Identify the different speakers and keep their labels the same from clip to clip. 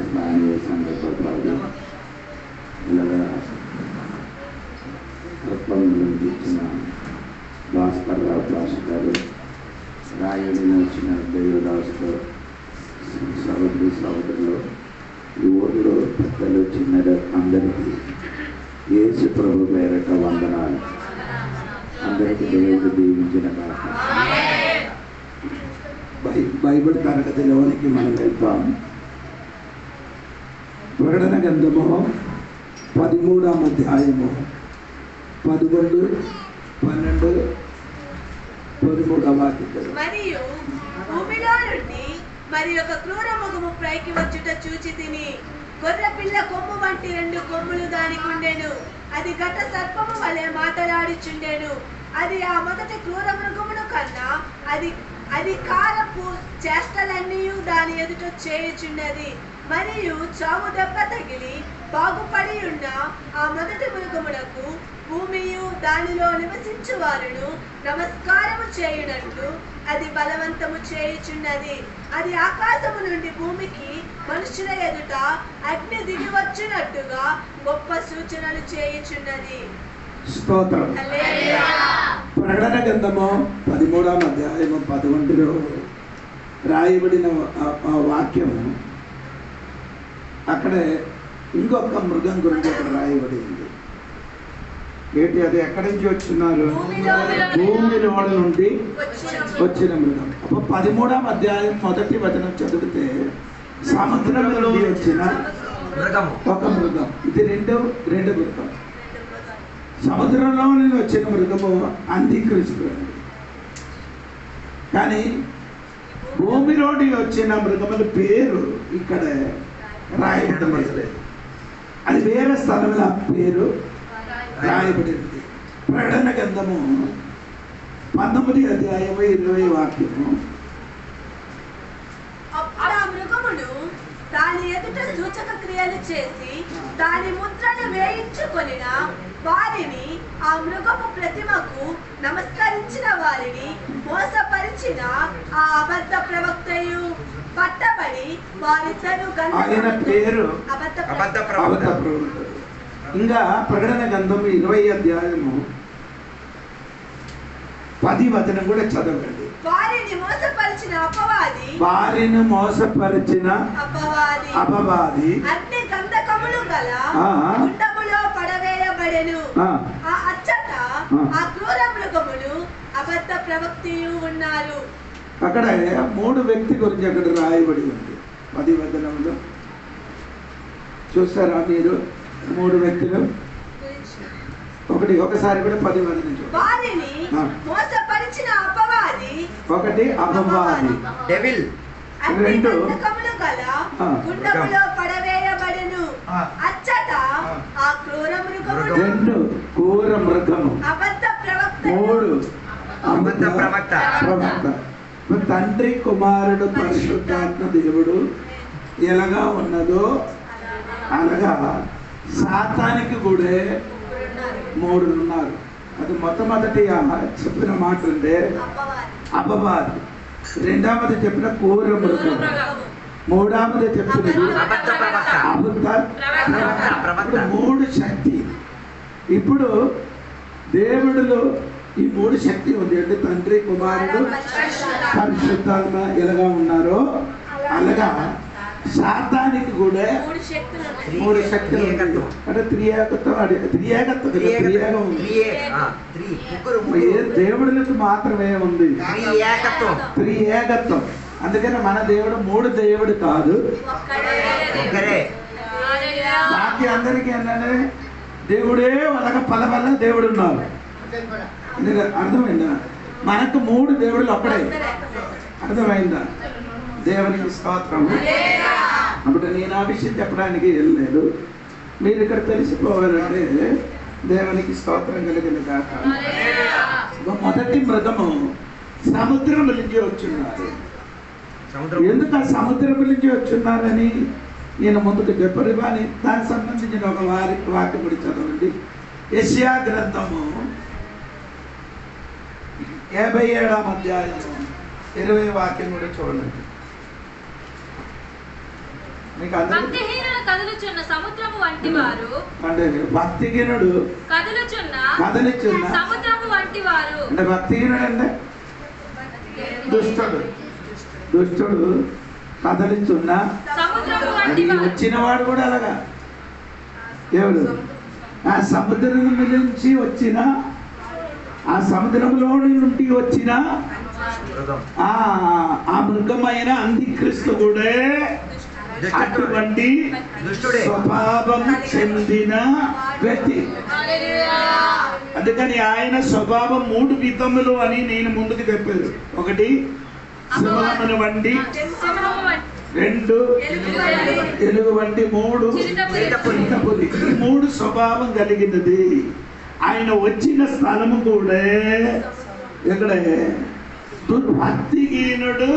Speaker 1: స్థానియ సంఘపడతారు ఇలాగా సర్పంచులను ఇచ్చిన భాస్కర్ రావు భాస్కర్ గారు రాయడిని వచ్చిన దేవదాసుతో సహోదరి సహోదరులు ఈ ఊరిలో పెద్దలు చిన్న అందరికీ యేసు ప్రభు పేరట వందనాలు. అందరికీ దేవుడు దీవించిన బైబిల్ తరగతిలోనికి మనం వెళ్తాం. ప్రకటన గ్రంథము 13వ అధ్యాయము 11, 12, 13వ వాక్యం.
Speaker 2: మరియు భూమిలో నుండి మరి ఒక క్రూర మృగము పైకి వచ్చుట చూచి తిని, గొర్రె పిల్ల కొమ్ము వంటి 2 కొమ్ములు దానికి ఉండెను. అది ఘట సర్పము వలె మాటలాడుచుండెను. అది ఆ మొదటి క్రూర మృగమును కన్నా అది కారపు చేష్టలన్నీ దాని ఎదుట చేయుచున్నది. మరియు చావు దెబ్బ తగిలి బాగుపడి ఉన్న ఆ మొదటి మృగమునకు భూమియు దానిలో నివసించు వారును నమస్కారము చేయునట్లు అది బలవంతము చేయుచున్నది. అది ఆకాశము నుండి భూమికి మనుషుల ఎదుట అగ్ని దిగి వచ్చినట్టుగా గొప్ప సూచనలు చేయుచున్నది.
Speaker 1: స్తోత్రం. ప్రకటన గ్రంథము 13వ అధ్యాయము 11లో రాయబడిన ఆ వాక్యము అక్కడ ఇంకొక మృగం గురించి అక్కడ రాయబడింది. ఏంటి అది? ఎక్కడి నుంచి వచ్చినారు? భూమిలో నుండి వచ్చిన మృగం. అప్పుడు 13వ అధ్యాయం 1వ వచనం చదివితే సముద్రం నుండి వచ్చిన ఒక మృగం. ఇది రెండు మృగం. సముద్రంలో నుండి వచ్చిన మృగము అంత్యక్రీస్తు. కానీ భూమిలోని వచ్చిన మృగముల పేరు ఇక్కడ రాయబడలేదు. అది వేరే స్థలంలో పేరు రాయబడింది. ప్రకటన గ్రంథము 19వ అధ్యాయము 20వ వాక్యము.
Speaker 2: అప్పుడు ఆ మృగమును దాని ఎదుట సూచక క్రియలు చేసి దాని ముద్రను వేయించుకొనిన వారిని, ఆ మృగము ప్రతిమకు నమస్కరించిన వారిని మోసపరిచిన ఆ అబద్ధ ప్రవక్తయు పట్టబడి వారిద్దరూ
Speaker 1: ఆయన పేరు
Speaker 2: అబద్ధ
Speaker 1: ప్రవక్త. ఇంకా ప్రకటన గ్రంథం 20వ అధ్యాయము 10వ వచనం కూడా చదవండి.
Speaker 2: వారిని మోసపరిచిన
Speaker 1: అపవాది
Speaker 2: అన్ని గంధకములు గల గుండములో పడవేయబడెను. అచ్చట ఆ క్రూర మృగములు అబద్ధ ప్రవక్తయు ఉన్నారు.
Speaker 1: అక్కడ 3 వ్యక్తి గురించి అక్కడ రాయబడి ఉంది 10వ వచనంలో. చూస్తారా మీరు? 3 వ్యక్తులు. ఒకసారి కూడా 10వ వచనం చూడండి.
Speaker 2: వారిని మోసపరిచిన అపవాది,
Speaker 1: ఒకటి అపవాది,
Speaker 2: డెవిల్. 2 గంధకములు గల గుండములో పడవేయబడెను. అచ్చట ఆ క్రూర మృగములు
Speaker 1: 2 క్రూర మృగము,
Speaker 2: అబద్ధ ప్రవక్త,
Speaker 1: 3 అబద్ధ ప్రవక్త. తండ్రి, కుమారుడు, పరిశుద్ధాత్మ దేవుడు ఎలాగా ఉన్నదో అనగా సాతానికి కూడా 3 ఉన్నారు. అది మొట్టమొదటి చెప్పిన మాట ఉంటే అపవాది, రెండవది చెప్పిన క్రూర మృగం, మూడవది చెప్పినది అబద్ధ ప్రవక్త. 3 శక్తి. ఇప్పుడు దేవుడిలో ఈ 3 శక్తి ఉంది. అంటే తండ్రి, కుమారుడు, పరిశుద్ధాత్మ ఎలాగా ఉన్నారో అలాగా సాతానికి కూడా 3 శక్తులు. అంటే దేవుడికి మాత్రమే ఉంది త్రియేకత్వం. అందుకని మన దేవుడు 3 దేవుడు కాదు, బాకీ అందరికీ ఏంటంటే దేవుడే వాళ్ళ పల దేవుడు ఉన్నారు. అర్థమైందా? మనకు 3 దేవుళ్ళు ఒక్కడే. అర్థమైందా? దేవునికి స్తోత్రం. అప్పుడు నేను ఆ విషయం చెప్పడానికి వెళ్ళలేదు. మీరు ఇక్కడ తెలిసిపోవాలంటే దేవునికి స్తోత్రం కలిగిన కాక. మొదటి మృగము సముద్రం నుంచి వచ్చున్నారు. ఎందుకు ఆ సముద్రం నుంచి వచ్చున్నారని నేను ముందుకు చెప్పరు. కానీ దానికి సంబంధించిన ఒక వాక్యం కూడా చదవండి. యెషయా గ్రంథము 57వ అధ్యాయము 20వ వాక్యం కూడా చూడండి. మీకు అందరూ
Speaker 3: భక్తిహీనుడు కదులుచున్న సముద్రము వంటి వారు
Speaker 1: అంటే భక్తిహీనుడు
Speaker 3: కదులుచున్న సముద్రము వంటి వారు.
Speaker 1: అంటే భక్తిహీనుడు అంటే దుష్టుడు. దుష్టుడు కదలిచున్న
Speaker 3: సముద్రము వంటి
Speaker 1: అది
Speaker 3: వారు.
Speaker 1: వచ్చిన వాడు కూడా అలాగా ఎవడు ఆ సముద్రం నుంచి వచ్చిన ఆ సముద్రంలో నుండి వచ్చిన ఆ మృగమైన అంత్యక్రీస్తు కూడా అటువంటి స్వభావం చెందిన వ్యక్తి. అందుకని ఆయన స్వభావం 3 విధములు అని నేను ముందుకు చెప్పాను. 1 సింహమును వంటి, 2 ఎలుగు వంటి, 3 చిరుతపులి. ఈ 3 స్వభావం కలిగినది. ఆయన వచ్చిన స్థలము కూడా ఇక్కడ భక్తిహీనుడు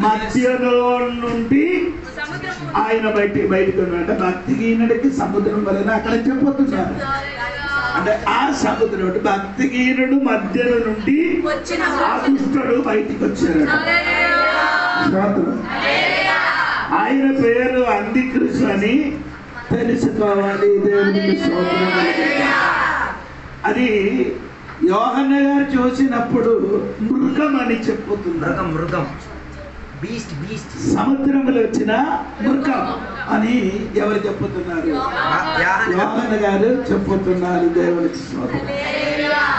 Speaker 1: మధ్యలో నుండి ఆయన బయటికి ఉన్నాడు. భక్తిహీనుడికి సముద్రం వలన అక్కడ చెప్పొస్తున్నారు. అంటే ఆ సముద్రుడు భక్తిహీనుడు మధ్యలో నుండి ఆ దుష్టుడు బయటికి వచ్చాడు. ఆయన పేరు అంత్యక్రీస్తు అని తెలుసుకోవాలి. దేవునికి స్తోత్రం. అది యోహన్న గారు చూసినప్పుడు మృగం అని చెప్పుతున్నారు.
Speaker 4: మృగం
Speaker 1: సముద్రంలో వచ్చిన మృగం అని ఎవరు చెప్పుతున్నారు? యోహన్న గారు చెప్పుతున్నారు. దేవునికి స్తోత్రం.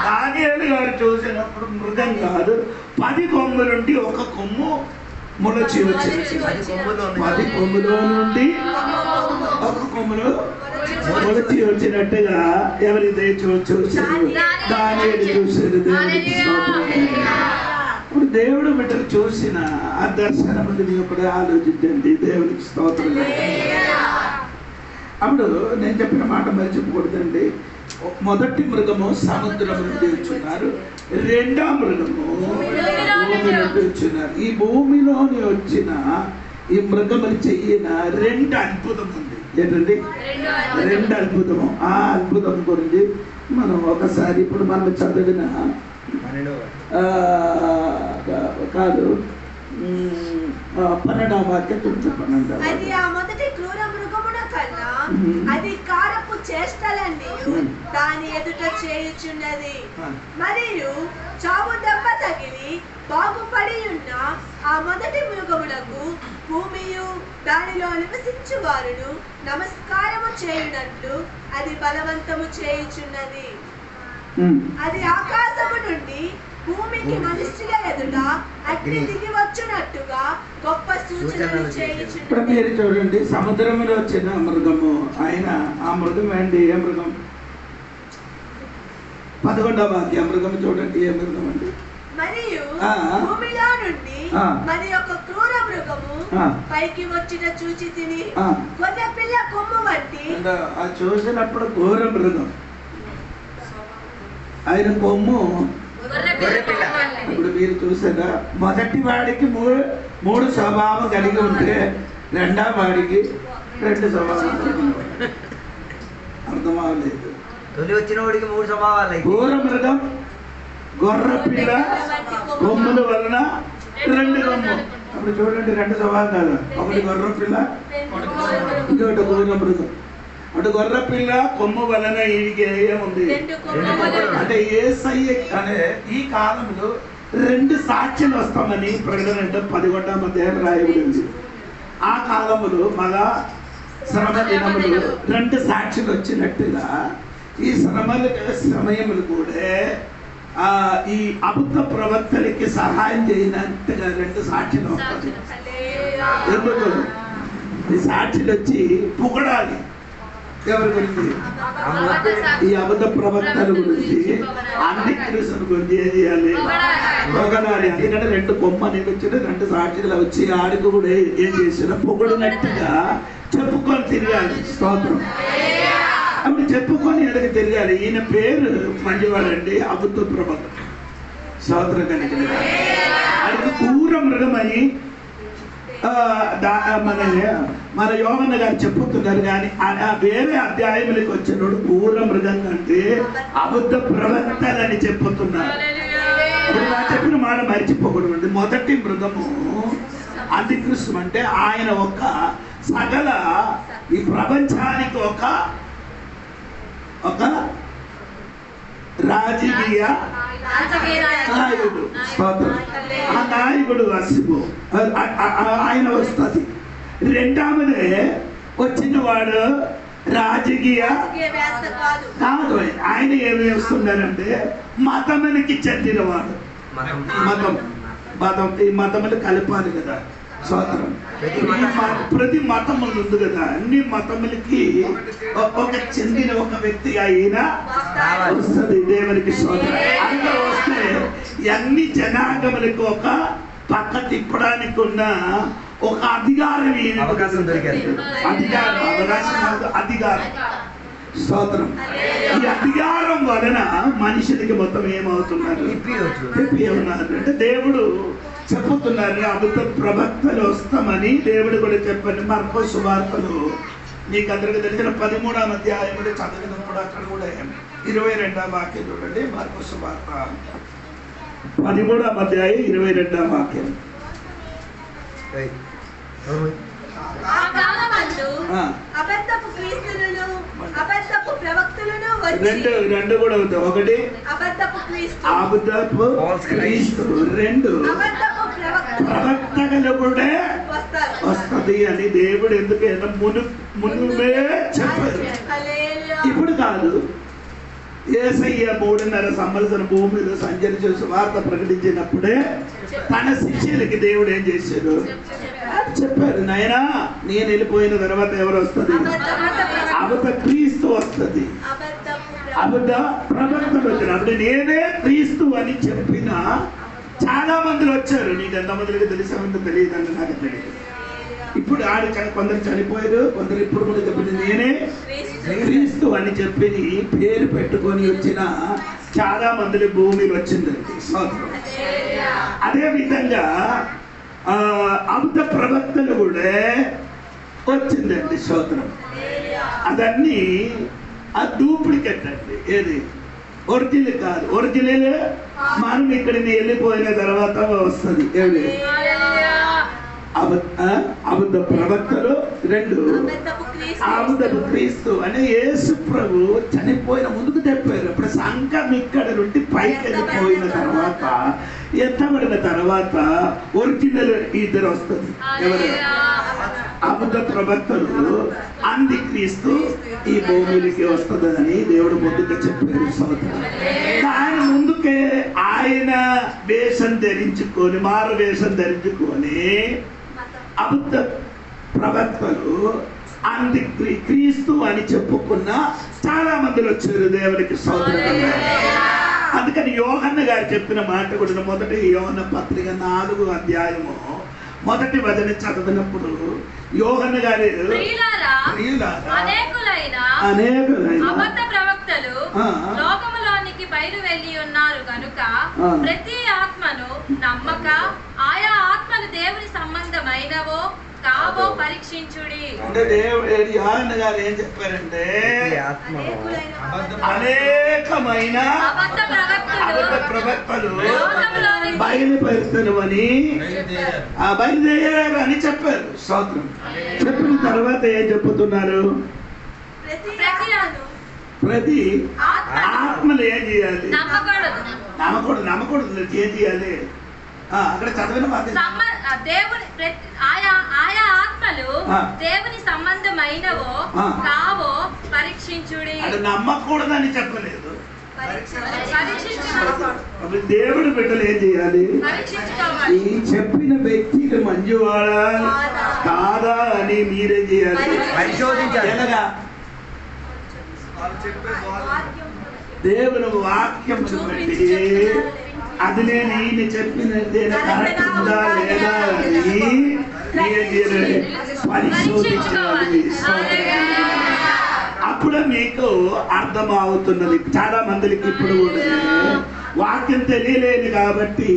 Speaker 1: దానియేలు గారు చూసినప్పుడు మృగం కాదు, 10 కొమ్ములుండి 1 కొమ్ము మొలచి వచ్చింది. 10 కొమ్ములో నుండి 1 కొమ్ములు మొలచి వచ్చినట్టుగా ఎవరైతే చూసారు? దానియేలు చూసారు. దేవునికి స్తోత్రం. ఇప్పుడు దేవుడు బిడ్డలు చూసిన ఆ దర్శనం ఒకటి ఆలోచించండి. దేవునికి స్తోత్రం. అప్పుడు నేను చెప్పిన మాట మర్చిపోకూడదండి. మొదటి మృగము సముద్రం నుండి వచ్చున్నారు, 2వ మృగము భూమి నుండి వచ్చున్నారు. ఈ భూమిలోని వచ్చిన ఈ మృగములు చెయ్యిన 2 అద్భుతం ఉంది. ఏంటండి? 2 అద్భుతము. ఆ అద్భుతం గురించి మనం ఒకసారి ఇప్పుడు మనం చదివిన కాదు 12వ వాక్యం చెప్పండి.
Speaker 2: అది ఆ మొదటి క్రూర మృగమున కన్నా అధికారపు చేష్టలన్నీ దాని ఎదుట చేయుచున్నది. మరియు చావు దెబ్బ తగిలి బాగుపడి ఉన్న ఆ మొదటి మృగమునకు భూమియు దానిలో నివసించు వారును నమస్కారము చేయునట్లు అది బలవంతము చేయుచున్నది. అది ఆకాశము నుండి భూమికి మనుషుల ఎదుట అగ్ని దిగి వచ్చునట్టుగా గొప్ప సూచనలు చేయుచున్నది.
Speaker 1: ఇప్పుడు మీరు చూడండి, సముద్రంలో వచ్చిన మృగము ఆయన ఆ మృగం ఏంటి? ఏ మృగం? 11వ వాక్యం మృగం చూడండి. ఏ మృగం అండి?
Speaker 2: మరియు భూమిలో నుండి మరి ఒక క్రూర మృగము పైకి వచ్చిన చూచి తిని గొర్రె పిల్ల కొమ్ము వంటి.
Speaker 1: చూసినప్పుడు ఘోర మృగం ఆయన కొమ్ము. ఇప్పుడు మీరు చూసారా, మొదటి వాడికి 3 స్వభావం కలిగి ఉంటే 2వ వాడికి 2 స్వభావం అర్థం అవ్వలేదు.
Speaker 4: తొలి వచ్చిన వాడికి 3 స్వభావాలు.
Speaker 1: ఘోర మృగం, గొర్రె పిల్ల కొమ్ముల వలన 2 కొమ్ము. అప్పుడు చూడండి 2 స్వభావం కాదు. ఒకటి గొర్రె పిల్ల, ఇంకొకటి ఘోర మృగం. అంటే గొర్రె పిల్ల కొమ్ము వలన ఈయనకి ఏముంది అంటే యేసయ్య అనే ఈ కాలంలో 2 సాక్ష్యాలు వస్తామని ప్రకటన అంటే 11వ అధ్యాయం రాయబడింది. ఆ కాలములో మళ్ళా శ్రమ దినములు 2 సాక్షులు వచ్చినట్టుగా ఈ శ్రమల సమయములు కూడా ఈ అబద్ధ ప్రవక్తలకి సహాయం చేయనట్టుగా 2 సాక్షులు వస్తాయి. ఎందుకు? ఈ సాక్షులు వచ్చి పొగడాలి. ఎవరి గురించి? ఈ అబద్ధ ప్రవక్తల గురించి, అంత్యక్రీస్తు గురించి ఏం చేయాలి? పొగడాలి. ఎందుకంటే 2 కొమ్మని వచ్చిన 2 సాక్షులు వచ్చి ఆడికి కూడా ఏం చేసినా పొగడినట్టుగా చెప్పుకొని తిరగాలి. స్తోత్రం. అప్పుడు చెప్పుకొని ఎడకి తిరగాలి. ఈయన పేరు మంచివాడండి, అబద్ధ ప్రవక్త. స్తోత్రం కలిగిన అది క్రూర మృగమని మన యోహన్న గారు చెప్పుతున్నారు. కానీ వేరే అధ్యాయములకు వచ్చినప్పుడు క్రూర మృగం అంటే అబద్ధ ప్రవక్తలని చెప్పుతున్నారు. చెప్పిన మాట మర్చిపోకూడదు. మొదటి మృగము అంత్యక్రీస్తు అంటే ఆయన ఒక సకల ఈ ప్రపంచానికి ఒక రాజకీయ నాయకుడు. స్తోత్రం. ఆ నాయకుడు అసిబు ఆయన వస్తుంది. రెండవదే వచ్చిన వాడు రాజకీయ కాదు. ఆయన ఏమి వేస్తున్నారంటే మతమునికి చెందినవాడు. మతం ఈ మతములు కలపాలి కదా. స్తోత్రం. ప్రతి మతం ఉంది కదా, అన్ని మతములకి ఒక చెందిన ఒక వ్యక్తి అయినా వస్తుంది దేవునికి. స్తోత్రం. అలా వస్తే అన్ని జనాంగములకు ఒక పక్క తిప్పడానికి ఉన్న ఒక అధికారం
Speaker 4: అవకాశం దొరికింది.
Speaker 1: అధికారం. స్తోత్రం. ఈ అధికారం వలన మనుషులకి మొత్తం ఏమవుతున్నారు అంటే దేవుడు చెప్పుతున్నారు. అబద్ధ ప్రవక్తలు వస్తామని దేవుడు కూడా చెప్పండి. మార్కొసు సువార్తలు మీకు అందరికీ తెలిసిన 13వ అధ్యాయంలో చదివినప్పుడు అక్కడ కూడా 22వ వాక్యం చూడండి. మార్కొసు సువార్త 13వ అధ్యాయం 22వ వాక్యం.
Speaker 2: అబద్ధపు క్రీస్తులను అబద్ధపు ప్రవక్తలను
Speaker 1: రెండు కూడా అవుతాయి. ఒకటి
Speaker 2: అబద్ధపు క్రీస్తు,
Speaker 1: రెండు ప్రవక్తలు కూడా వస్తుంది అని దేవుడు ఎందుకైనా మునుమే చెప్పారు. ఇప్పుడు కాదు. యేసయ్య 3.5 సంవత్సరం భూమిలో సంచరించి వార్త ప్రకటించినప్పుడే తన శిష్యులకి దేవుడు ఏం చేశాడు చెప్పారు. నాయనా నేను వెళ్ళిపోయిన తర్వాత ఎవరు వస్తుంది? అబద్ధ క్రీస్తు వస్తుంది. అబద్ధ ప్రవక్తలు వచ్చారు. అప్పుడు నేనే క్రీస్తు అని చెప్పిన చాలా మంది వచ్చారు. నీకు ఎంతమందికి తెలిసామంటే తెలియదండి, నాకు తెలియదు. ఇప్పుడు కొందరు చనిపోయారు, కొందరు ఇప్పుడు కూడా చెప్పింది నేనే క్రీస్తు అని చెప్పి పేరు పెట్టుకొని వచ్చిన చాలా మంది భూమిలో వచ్చిందండి. స్తోత్రం. అదే విధంగా అబద్ధ ప్రవక్తలు కూడా వచ్చిందండి. స్తోత్రం. అదన్నీ ఆ డూప్లికేట్ అండి. ఏది ఒరిజినల్ కాదు. ఒరిజినల్ మనం ఇక్కడిని వెళ్ళిపోయిన తర్వాత వస్తుంది. ఏది అబద్ధ ప్రవక్తలు, రెండు అబద్ధపు క్రీస్తు అని యేసు ప్రభు చనిపోయిన ముందుకు చెప్పారు. ఇప్పుడు సంఘం ఇక్కడ నుండి పైకి వెళ్ళిపోయిన తర్వాత ఎత్తబడిన తర్వాత ఒరిజినల్ ఇద్దరు వస్తుంది. ఎవరు? అబద్ధ ప్రవక్తలు, అంది క్రీస్తు ఈ భూమికి వస్తుందని దేవుడు ముందుగా చెప్పారు. సోదరు, దాని ముందుకే ఆయన వేషం ధరించుకొని, మారు వేషం ధరించుకొని అబద్ధ ప్రవక్తలు అంది క్రీస్తు అని చెప్పుకున్న చాలా మంది వచ్చారు దేవునికి. సోదరులు, అందుకని యోహన్న గారు చెప్పిన మాట కూడా మొదటి యోహన్న పత్రిక 4వ అధ్యాయము 1వ వచనం చదివినప్పుడు యోహన్న గారు అనేకులైన
Speaker 3: అబద్ధ ప్రవక్తలు లోకములోనికి బయలు వెళ్ళి ఉన్నారు కనుక ప్రతి ఆత్మను నమ్మక ఆయా ఆత్మలు దేవుని సంబంధమైనవో కావో పరీక్షించుడి.
Speaker 1: అంటే యోహన్న గారు ఏం చెప్పారంటే అనేకమైన అబద్ధ ప్రవక్తలు బయలుపరుస్తున్నవని బయలుదేరారు అని చెప్పారు. స్తోత్రం. చెప్పిన తర్వాత ఏం చెప్పుతున్నారు? ప్రతి ఆత్మలు ఏం చేయాలి? నమ్మకూడదు. ఏం చేయాలి? అక్కడ చదివిన
Speaker 3: దేవుని ఆయా ఆత్మలు దేవుని సంబంధమైనవో కావో పరీక్షించుడి.
Speaker 1: నమ్మకూడదని చెప్పలేదు. దేవుడు బిడ్డలు ఏం చేయాలి? ఈ చెప్పిన వ్యక్తికి మంచివాడా కాదా అని మీరేం చేయాలి? పరిశోధించాలి. ఎలాగా? దేవుని వాక్యం బట్టి అది నేను ఈయన చెప్పినది కరెక్ట్ ఉందా లేదా అని పరిశోధించాలి. అప్పుడు మీకు అర్థం అవుతున్నది. చాలా మందికి ఇప్పుడు కూడా వాక్యం తెలియలేదు కాబట్టి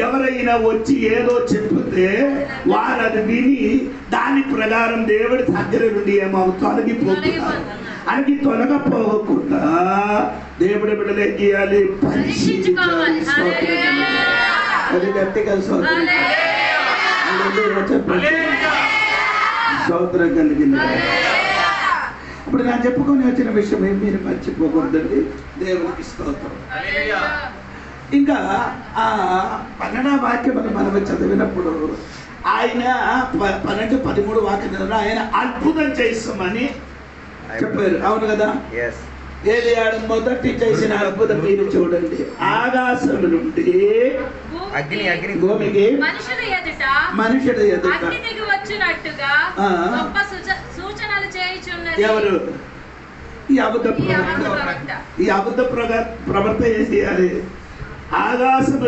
Speaker 1: ఎవరైనా వచ్చి ఏదో చెప్తే వారు అది విని దాని ప్రకారం దేవుడి దగ్గర నుండి తొలగిపోతున్నారు. అది తొలగపోకుండా దేవుడి బిడ్డలు ఏం చేయాలి? పరిశీలించాలి. అది గట్టిగా చెప్పండి. స్తోత్రం కలిగింది. ఇప్పుడు నేను చెప్పుకొని వచ్చిన విషయం ఏం మీరు మర్చిపోకూడదండి. దేవునికి స్తోత్రం. ఇంకా ఆ 12వ వాక్యం మనం చదివినప్పుడు ఆయన 12-13 వాక్యం ఆయన అద్భుతం చేస్తామని చెప్పారు. అవును కదా? ఏలియాడు మొదటి చేసిన అద్భుతం మీరు చూడండి. ఆకాశం నుండి భూమికి మనుషుల ఎదుట ఎవరు? ఈ అబద్ధ ప్రవర్త ఏం చేయాలి? ఆకాశము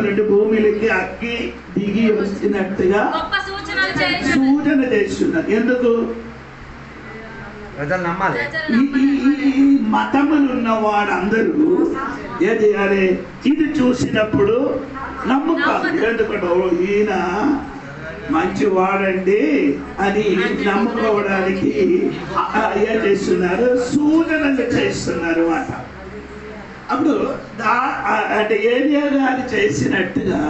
Speaker 1: నుండి భూమికి అగ్గి దిగి వచ్చినట్టుగా సూచన చేస్తున్నారు. ఎందుకు? ఈ మతములు ఉన్న వారందరూ ఏం చేయాలి? ఇది చూసినప్పుడు నమ్ముతారు. ఎందుకంటే ఈయన మంచివాడండి అని నమ్ముకోవడానికి ఏం చేస్తున్నారు? సూచనలు చేస్తున్నారు అన్నమాట. అప్పుడు అంటే ఏలియా గారు చేసినట్టుగా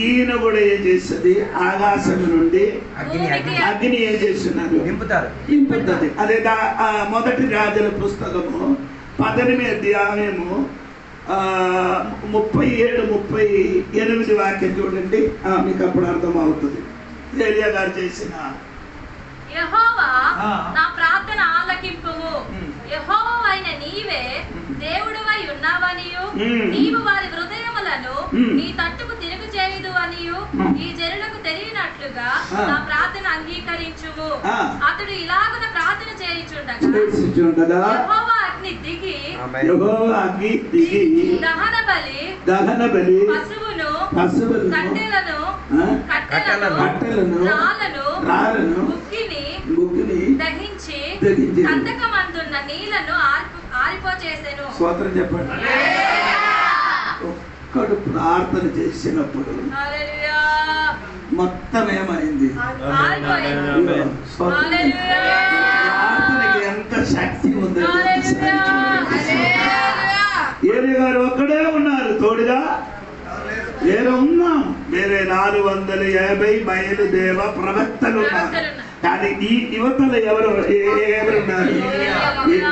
Speaker 1: ఈయన కూడా ఏం చేస్తుంది? ఆకాశం నుండి అగ్ని ఏం చేస్తున్నారు? నింపుతుంది. అదే మొదటి రాజుల పుస్తకము 18వ అధ్యాయము 37-38 వాక్యం చూడండి. మీకు అప్పుడు అర్థం అవుతుంది ఏలియా గారు చేసిన.
Speaker 3: యెహోవా నా ప్రార్థన ఆలకింపుము. యెహోవావైన నీవే దేవుడవై ఉన్నావనియు నీవు వారి హృదయములను నీ తట్టుకు తిరుగు చేయదు అనియు ఈ జనులకు తెలియనట్లుగా నా ప్రార్థన అంగీకరించుము. అతడు ఇలాగున ప్రార్థన చేయుచుండగా యెహోవా అగ్ని దిగి
Speaker 1: దహన బలి
Speaker 3: పశువును
Speaker 1: కట్టెలను రాళ్ళను ముగ్గుని
Speaker 3: దహించి కందకమందున్న నీళ్లను ఆరిపోచేసెను.
Speaker 1: స్తోత్రం చెప్పండి. ఒక్కడు ప్రార్థన చేసినప్పుడు మొత్తం ఏమైంది? ప్రార్థనకి ఎంత శక్తి ఉంది. ఏలియా గారు ఒక్కడే ఉన్నారు తోడుగా. వేరే ఉన్నాం, వేరే 450 బయలుదేవ ప్రవక్తలు ఉన్నారు. కానీ ఈ యువతల ఎవరున్నారు?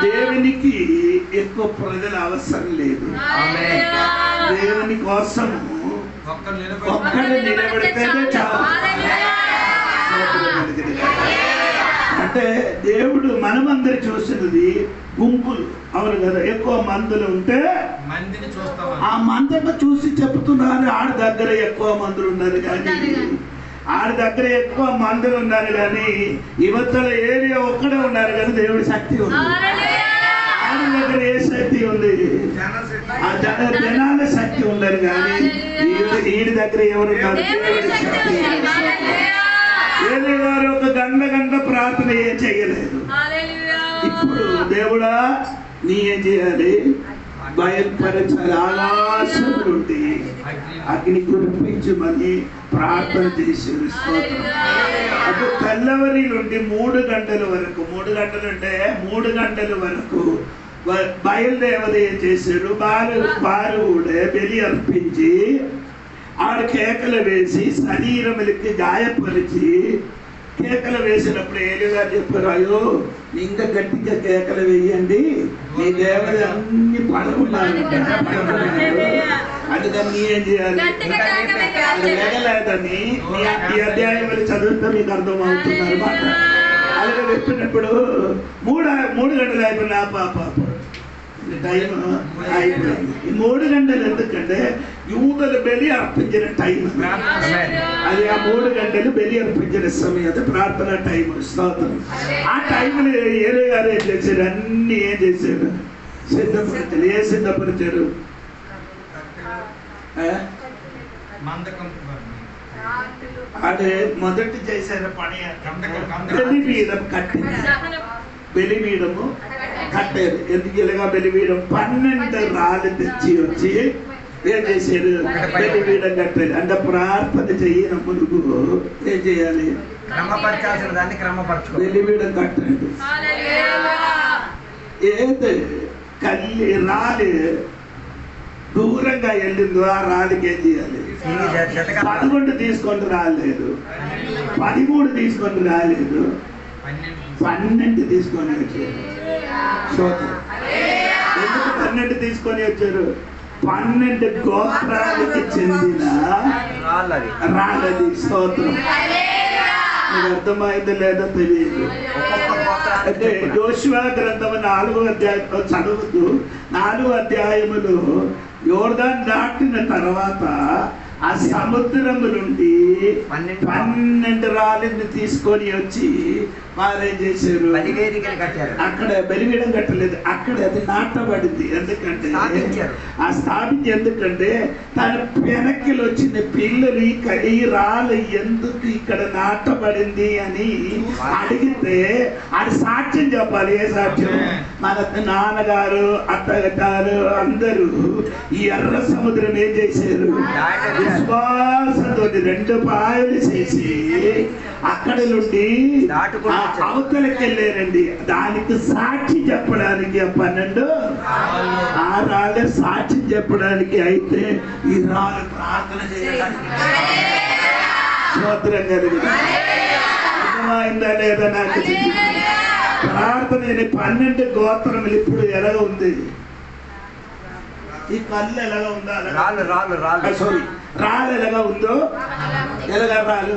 Speaker 1: దేవునికి ఎక్కువ ప్రజల అవసరం లేదు. దేవుని కోసం ఒక్కడు నిలబడితేనే చాలు. అంటే దేవుడు మనమందరి చూసినది గుంపులు. అవును కదా? ఎక్కువ మందులు ఉంటే ఆ మందను చూసి చెప్తున్నారు ఆడి దగ్గర ఎక్కువ మందులు ఉన్నారు కానీ యువతల ఏరియా ఒక్కడే ఉన్నారు కానీ దేవుడి శక్తి ఉంది. ఆడి దగ్గర ఏ శక్తి ఉంది? జనాల శక్తి ఉండరు కానీ ఈడి దగ్గర ఎవరున్నారు? దేవుడి శక్తి. ఏలియా గారు ఒక గంట ప్రార్థన ఏం చేయలేదు. ఇప్పుడు దేవుడా నీ ఏం చేయాలి? బయలుపరచాలి. ఆకాశం నుండి అగ్ని కురిపించమని ప్రార్థన చేశారు. అప్పుడు తెల్లవరి నుండి 3 గంటల వరకు 3 గంటలు అంటే 3 గంటల వరకు బయలుదేవత ఏం చేశారు? వారు కూడా బలి అర్పించి ఆడ కేకలు వేసి శరీరములకి గాయపరిచి కేకలు వేసినప్పుడు ఏలియా గారు చెప్పారు, అయ్యో ఇంకా గట్టిగా కేకలు వేయండి, మీ దేవత అన్ని పడుకున్నారు. అందుకని ఏం చేయాలి? లేగలేదని ఈ అధ్యాయం చదివితే మీకు అర్థం అవుతున్నారు మాట. అలాగే చెప్పినప్పుడు 3 గంటలు అయిపోయినా పాప టైం అయిపోయింది. ఈ 3 గంటలు ఎందుకంటే యూదులు బలి అర్పించిన టైం. అది ఆ 3 గంటలు బలి అర్పించిన సమయం, అది ప్రార్థన టైం. స్తోత్రం. ఆ టైంలో ఏలియా గారు ఏం చేశారు? అన్ని ఏం చేశారు? సిద్ధపరిచారు. ఏ సిద్ధపరిచారు? అదే మొదటి చేశారు పని. బలిపీఠం కట్టింది. బలిపీఠము కట్టారు. ఎందుకు ఇలాగా బలిపీఠం? 12 రాళ్ళు తెచ్చి వచ్చి ఏం చేశారు? బలిపీఠం కట్టారు. అంటే ప్రార్థన చేయని మునుపు ఏం చేయాలి?
Speaker 4: క్రమపరచాల్సిన దాన్ని క్రమపరచుకో.
Speaker 1: బలిపీఠం కట్టండి. ఏది కల్లి రాలి దూరంగా వెళ్ళిందో ఆ రాలికి ఏం చేయాలి? 11 తీసుకొని రాలేదు. 13 తీసుకొని రాలేదు, 12 తీసుకొని వచ్చారు. స్తోత్రం. ఎందుకు 12 తీసుకొని వచ్చారు? 12 గోత్రాలకి చెందిన రాళ్ళది. స్తోత్రం. మీకు అర్థమైందో లేదో తెలియదు. అంటే యోషువ గ్రంథము 4వ అధ్యాయంలో చదువుతూ 4 అధ్యాయములు యోర్దాన్ దాటిన తర్వాత ఆ సముద్రము నుండి 12 రాళ్ళని తీసుకొని వచ్చి వారేం చేశారు? అక్కడ బలిపీఠం కట్టలేదు, అక్కడ అది నాటబడింది. ఎందుకంటే ఎందుకంటే తన వెనక్కిలో వచ్చిన పిల్లలు ఈ రాళ్ళు ఎందుకు ఇక్కడ నాటబడింది అని అడిగితే అది సాక్ష్యం చెప్పాలి. ఏ సాక్ష్యం? మన నాన్నగారు అత్తగారు అందరూ ఈ ఎర్ర సముద్రం ఏం చేశారు? విశ్వాసంతో 2 పాయలు చేసి అక్కడ నుండి అవతలకి వెళ్ళారండి. దానికి సాక్షి చెప్పడానికి 12 ఆ రాళ్ళ సాక్షి చెప్పడానికి. అయితే ఈ రాళ్ళు ప్రార్థన చేయడానికి స్తోత్రం కలిగింది. అర్థమైందా లేదా నాకు? ప్రార్థన 12 గోత్రములు ఇప్పుడు ఎలాగ ఉంది? ఈ కళ్ళు ఎలాగ ఉందా? సారీ, రాళ్ళు ఎలాగ ఉందో ఎలాగ రాళ్ళు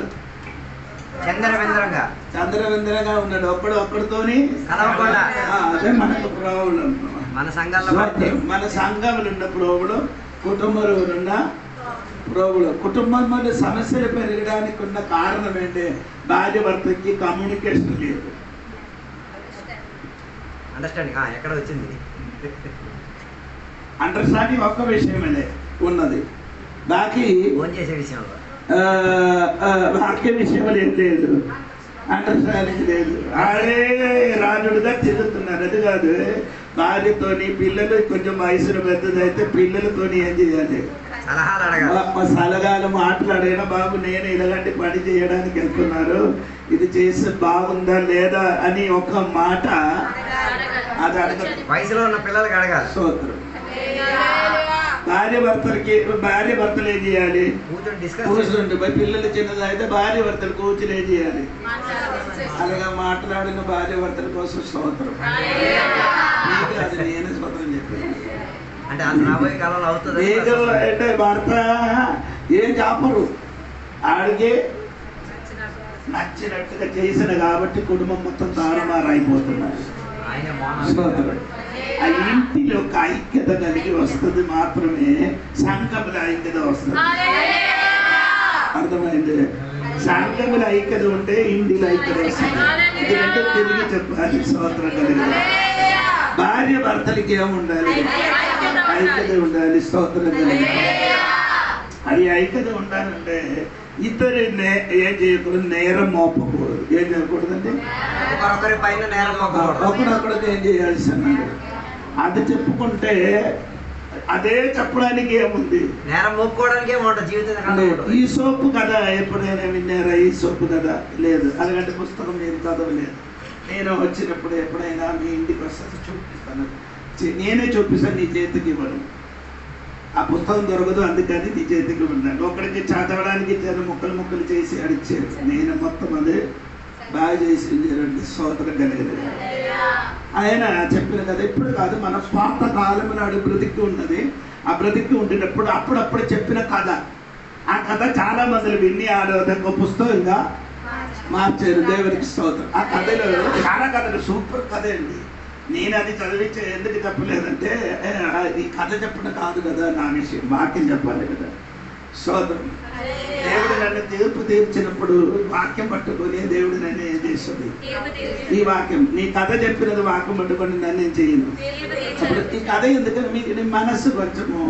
Speaker 1: చంద్రవిందరంగా ఉన్నాడు. ఒక్కడితోని అదే మనకు ప్రాబ్లం. మన సంఘంలో ఉన్న ప్రాబ్లం, కుటుంబంలో ఉన్న ప్రాబ్లం. కుటుంబంలో సమస్యలు పెరగడానికి ఉన్న కారణం ఏంటి? భార్య భర్తకి కమ్యూనికేషన్ లేదు.
Speaker 4: ఎక్కడ వచ్చింది?
Speaker 1: అండర్స్టాండింగ్ ఒక్క విషయమే ఉన్నది, బాకీ
Speaker 4: చేసే విషయంలో
Speaker 1: వాక్య విషయంలో ఏం లేదు, అండర్స్టాండింగ్ లేదు. ఆడే రాజుడుగా తిరుగుతున్నారు. అది కాదు, భార్యతోని పిల్లలు కొంచెం వయసులో పెద్దదైతే పిల్లలతోని ఏం చేయాలి? సలహాలు మాట్లాడైనా బాబు నేను ఇలాంటి పని చేయడానికి వెళ్తున్నారు, ఇది చేస్తే బాగుందా లేదా అని ఒక మాట అది అడగదు.
Speaker 4: వయసులో ఉన్న పిల్లలకి అడగాలి.
Speaker 1: స్తోత్రం. భార్య భర్తలు ఏం చేయాలి? కూర్చుంటే పిల్లలు చిన్నదైతే భార్య భర్తలు కూర్చుని ఏం చేయాలి? అలాగా మాట్లాడిన భార్య భర్తల కోసం స్తోత్రం. అది నేను స్తోత్రం చెప్పాను. అంటే భర్త ఏం చెప్పరు, ఆడికి నచ్చినట్టుగా చేసిన కాబట్టి కుటుంబం మొత్తం తారుమారైపోతున్నారు. ఆ ఇంటిలో ఒక ఐక్యత కలిగి వస్తుంది, మాత్రమే సంఘముల ఐక్యత వస్తుంది. అర్థమైంది? సంఘముల ఐక్యత ఉంటే ఇంటిలో ఐక్యత వస్తుంది. ఇది రెండో తిరిగి చెప్పాలి. స్తోత్రం కలిగి భార్య భర్తలకి ఏముండాలి? ఐక్యత ఉండాలి. స్తోత్రం కలిగి అది ఐక్యత ఉండాలంటే ఇద్దరు ఏం చేయకూడదు? నేరం మోపకూడదు. ఏం చేయకూడదండి? ఒకడొకడికి ఏం చేయాల్సి అన్నాడు. అది చెప్పుకుంటే అదే చెప్పడానికి ఏముంది?
Speaker 4: నేరం మోపుకోవడానికి ఏముంటుంది జీవితం.
Speaker 1: ఈ సోపు కదా ఎప్పుడైనా విన్నారా? ఈ సోపు కదా లేదు. అలాగంటే పుస్తకం నేను చదవలేదు. నేను వచ్చినప్పుడు ఎప్పుడైనా మీ ఇంటికి వస్తే చూపిస్తాను, నేనే చూపిస్తాను, నీ చేతికి ఇవ్వను. ఆ పుస్తకం దొరకదు, అందుకని నీ చేతికి ఉన్నాను. ఒకరికి చదవడానికి ఇచ్చారు, ముక్కలు చేసి అడిచారు. నేను మొత్తం అదే బాగా చేసి స్తోత్రం కలిగింది. ఆయన చెప్పిన కదా, ఇప్పుడు కాదు, మన స్వార్థ కాలం నాడు బ్రతికి ఉన్నది. ఆ బ్రతికి ఉండినప్పుడు అప్పుడప్పుడు చెప్పిన కథ, ఆ కథ చాలా మందిని విని ఆడోదొక పుస్తకంగా మార్చారు. దేవునికి స్తోత్రం. ఆ కథలో చాలా కథలు సూపర్ కథ అండి. నేను అది చదివించే ఎందుకు చెప్పలేదంటే ఈ కథ చెప్పడం కాదు కదా నా విషయం, వాక్యం చెప్పాలి కదా. స్తోత్రం. దేవుడు నన్ను తీర్పు తీర్చినప్పుడు వాక్యం పట్టుకొని దేవుడు నన్ను ఏం చేస్తుంది? ఈ వాక్యం, నీ కథ చెప్పినది వాక్యం పట్టుకొని నన్ను ఏం చేయను. అప్పుడు ఈ కథ ఎందుకని మీకు మనస్సు కొంచెము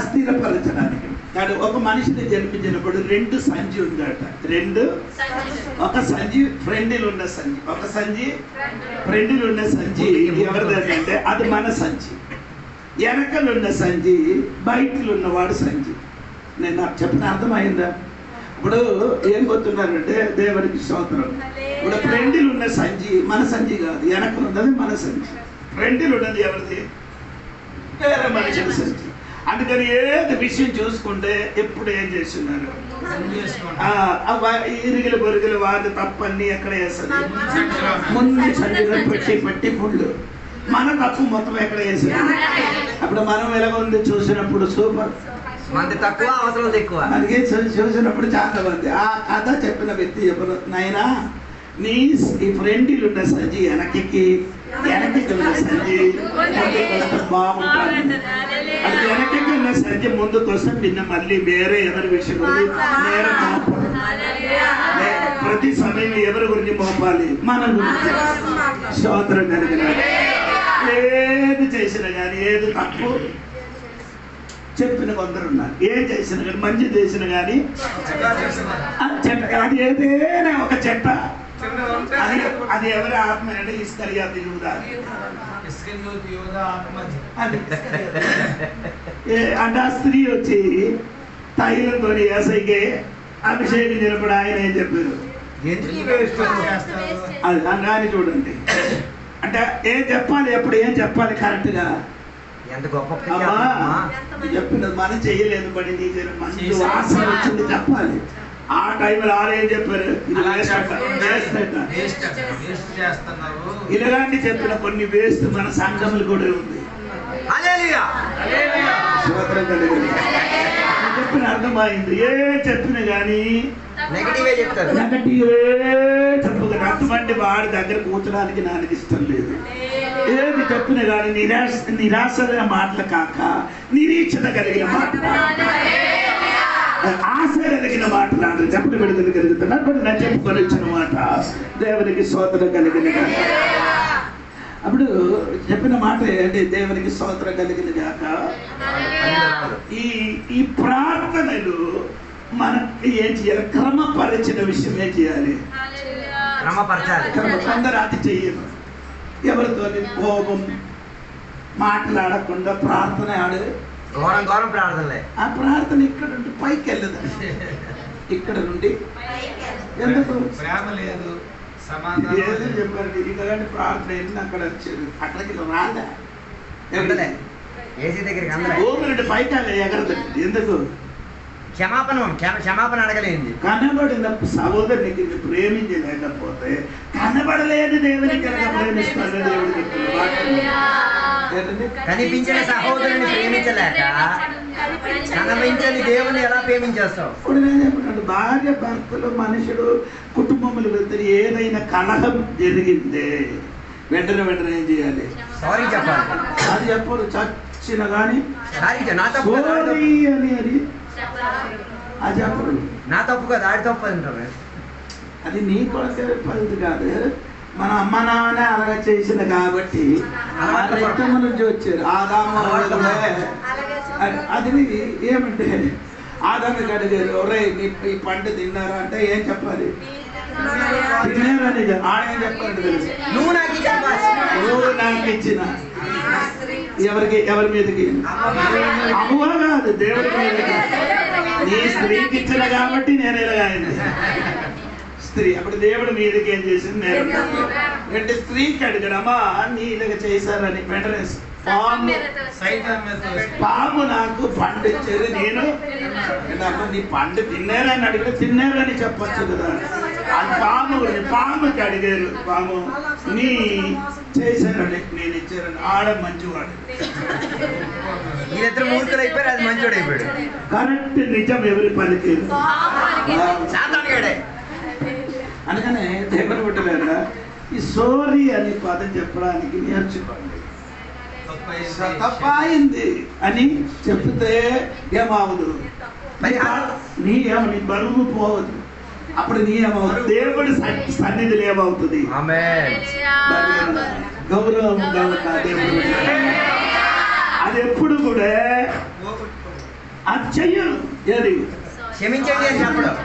Speaker 1: స్థిరపరచడానికి. కానీ ఒక మనిషిని జన్మించినప్పుడు 2 సంచి ఉందట. ఒక సంచి ఫ్రెండ్లు ఉన్న సంచి, ఒక సంచి ఫ్రెండ్లు ఉన్న సంచి ఎవరిదంటే అది మన సంచి. వెనకలున్న సంచి బయటలు ఉన్నవాడు సంచి. నేను నాకు చెప్పిన అర్థమైందా? ఇప్పుడు ఏం పోతున్నారంటే దేవునికి స్తోత్రం. ఇప్పుడు ఫ్రెండ్లు ఉన్న సంచి మన సంచి కాదు, వెనకలు ఉన్నది మన సంచి. ఫ్రెండ్లు ఉన్నది ఎవరిది? వేరే మనిషిని సంచి. అందుకని ఏది విషయం చూసుకుంటే ఎప్పుడు ఏం చేస్తున్నారు? ఇరుగులు బొరుగులు వారు తప్పన్నీ ఎక్కడ వేస్తుంది? ముందు సంధిలో పెట్టి పుళ్ళు. మన తప్పు మొత్తం ఎక్కడ వేస్తుంది? అప్పుడు మనం ఎలాగొంది చూసినప్పుడు సూపర్,
Speaker 4: మంది తక్కువ అవసరం ఎక్కువ.
Speaker 1: అందుకే చూసినప్పుడు చాలా మంది ఆ కథ చెప్పిన వ్యక్తి ఎవరు? నాయనా నీ ఈ ఫ్రెండ్లు ఉన్న సంజి వెనక్కి ఉన్న సంజి బాగుంటుంది. అది వెనక్కి ఉన్న సంజి ముందుకు వస్తే నిన్న మళ్ళీ వేరే ఎవరి విషయం నేర మోపాలి. ప్రతి సమయం ఎవరి గురించి మోపాలి? మన గురించి. స్తోత్రం కలిగిన ఏది చేసినా కానీ ఏది తప్పు చెప్పిన కొందరు ఉన్నారు. ఏం చేసినా కానీ మంచి చేసిన కానీ చెట్ట, అది ఏదైనా ఒక చెట్ట. అది ఎవరి ఆత్మ అంటే ఇస్కరియోతు యూదా. అంటే ఆ స్త్రీ వచ్చి తైలంతో ఏసైకే అభిషేకం చేసినప్పుడు ఆయన ఏం చెప్పారు? అది అనగానే చూడండి. అంటే ఏం చెప్పాలి, ఎప్పుడు ఏం చెప్పాలి కరెక్ట్ గా? చెప్పింది మనం చెయ్యలేదు, బడి నీ మంచి వాసన వచ్చింది చెప్పాలి. ఆ టైంలో ఏం చెప్పారు? ఇలాంటి చెప్పిన కొన్ని వేస్ట్ మన సంఘములు కూడా ఉంది. చెప్పిన అర్థమైంది. ఏ చెప్పిన కానీ నెగటివే చెప్పగలరు. అటువంటి వాడి దగ్గర కూర్చోడానికి నాకు ఇష్టం లేదు. ఏది చెప్పిన కానీ నిరాశగా మాటలు కాక నిరీక్షణ కలిగిన మాటలు, ఆశ కలిగిన మాట్లాడు. చెప్పలు విడుదల కలుగుతున్నారు. నా చెప్పుకొని వచ్చిన మాట దేవునికి స్తోత్రం కలిగిన. అప్పుడు చెప్పిన మాట ఏంటి? దేవునికి స్తోత్రం కలిగిన గాక. ఈ ప్రార్థనలు మనకి ఏం చేయాలి? క్రమపరిచిన విషయం ఏం చేయాలి? కొందరు అది చెయ్యరు. ఎవరితో కోపం మాట్లాడకుండా ప్రార్థన ఆడు. ఆ ప్రార్థన ఇక్కడ నుండి పైకి వెళ్ళదు, ఇక్కడ నుండి ఎందుకు చెప్పారు? ఇలాంటి ప్రార్థన వెళ్ళి అక్కడ వచ్చారు, అక్కడికి రాదా? భూమి నుండి పైకి ఎగరదు. ఎందుకు?
Speaker 4: క్షమాపణ అడగలేదు.
Speaker 1: కనబడిన సహోదరునికి ప్రేమించలేకపోతే కనబడలేని దేవునికి ప్రేమిస్తాడు. దేవుడికి
Speaker 4: కనిపించిన సహోదరుని ప్రేమించలేక కనిపించని దేవుని ఎలా ప్రేమించేస్తావు?
Speaker 1: ఇప్పుడు నేను చెప్పినట్టు భార్య భర్తలు మనుషుడు కుటుంబములు వెళ్తే ఏదైనా కలహం జరిగిందే వెంటనే ఏం చేయాలి?
Speaker 4: సారీ చెప్పాలి.
Speaker 1: అది చెప్పడు. చచ్చిన కానీ అది చెప్పడు.
Speaker 4: నా తప్పు కదా, ఆడి తప్పు అంటారు.
Speaker 1: అది నీ కొరకే పద్ధతి కాదు. మన అమ్మ నాన్న అలాగే చేసిన కాబట్టి రక్తము నుంచి వచ్చారు. ఆదాము అది ఏమంటే ఆదాముకి అడిగారు, ఒరే ఈ పండు తిన్నారా అంటే ఏం చెప్పాలి? తిన్నారని. ఆడేం చెప్పాలంటే తెలుసు,
Speaker 4: నువ్వు నాకు
Speaker 1: ఇచ్చిన. ఎవరి మీదకి? అవ్వ కాదు, దేవుడి మీదకి. నీ స్త్రీకి ఇచ్చిన కాబట్టి నేను ఎలాగైంది స్త్రీ. అప్పుడు దేవుడు మీదకి ఏం చేసింది? నేను అంటే స్త్రీకి అడిగాడమ్మా నీ ఇలాగ చేశారని. వెంటనే పాము నాకు పండు ఇచ్చేది, నేను నీ పండు తిన్నారని అడిగితే తిన్నారని చెప్పచ్చు కదా. అది పాముకి అడిగారు, పాము నీ చేశారని నేను ఇచ్చారని. ఆడ మంచివాడు.
Speaker 4: మీరిద్దరు మూర్ఖులు అయిపోయారు, అది మంచోడు అయిపోయాడు.
Speaker 1: కరెక్ట్ నిజం ఎవరి పనికి? అందుకనే దేవుని బిడ్డలారా ఈ సోరీ అనే పదం చెప్పడానికి నేర్చుకోండి. తప్పయింది అని చెప్తే ఏమవదు, నీ బరువు పోవద్దు. అప్పుడు నీ ఏమవుతుంది? దేవుడి సన్నిధిలో ఏమవుతుంది? గౌరవం. దేవుడు అది ఎప్పుడు కూడా అది చెయ్యరు. ఏది
Speaker 4: క్షమించండి అని చెప్పడం.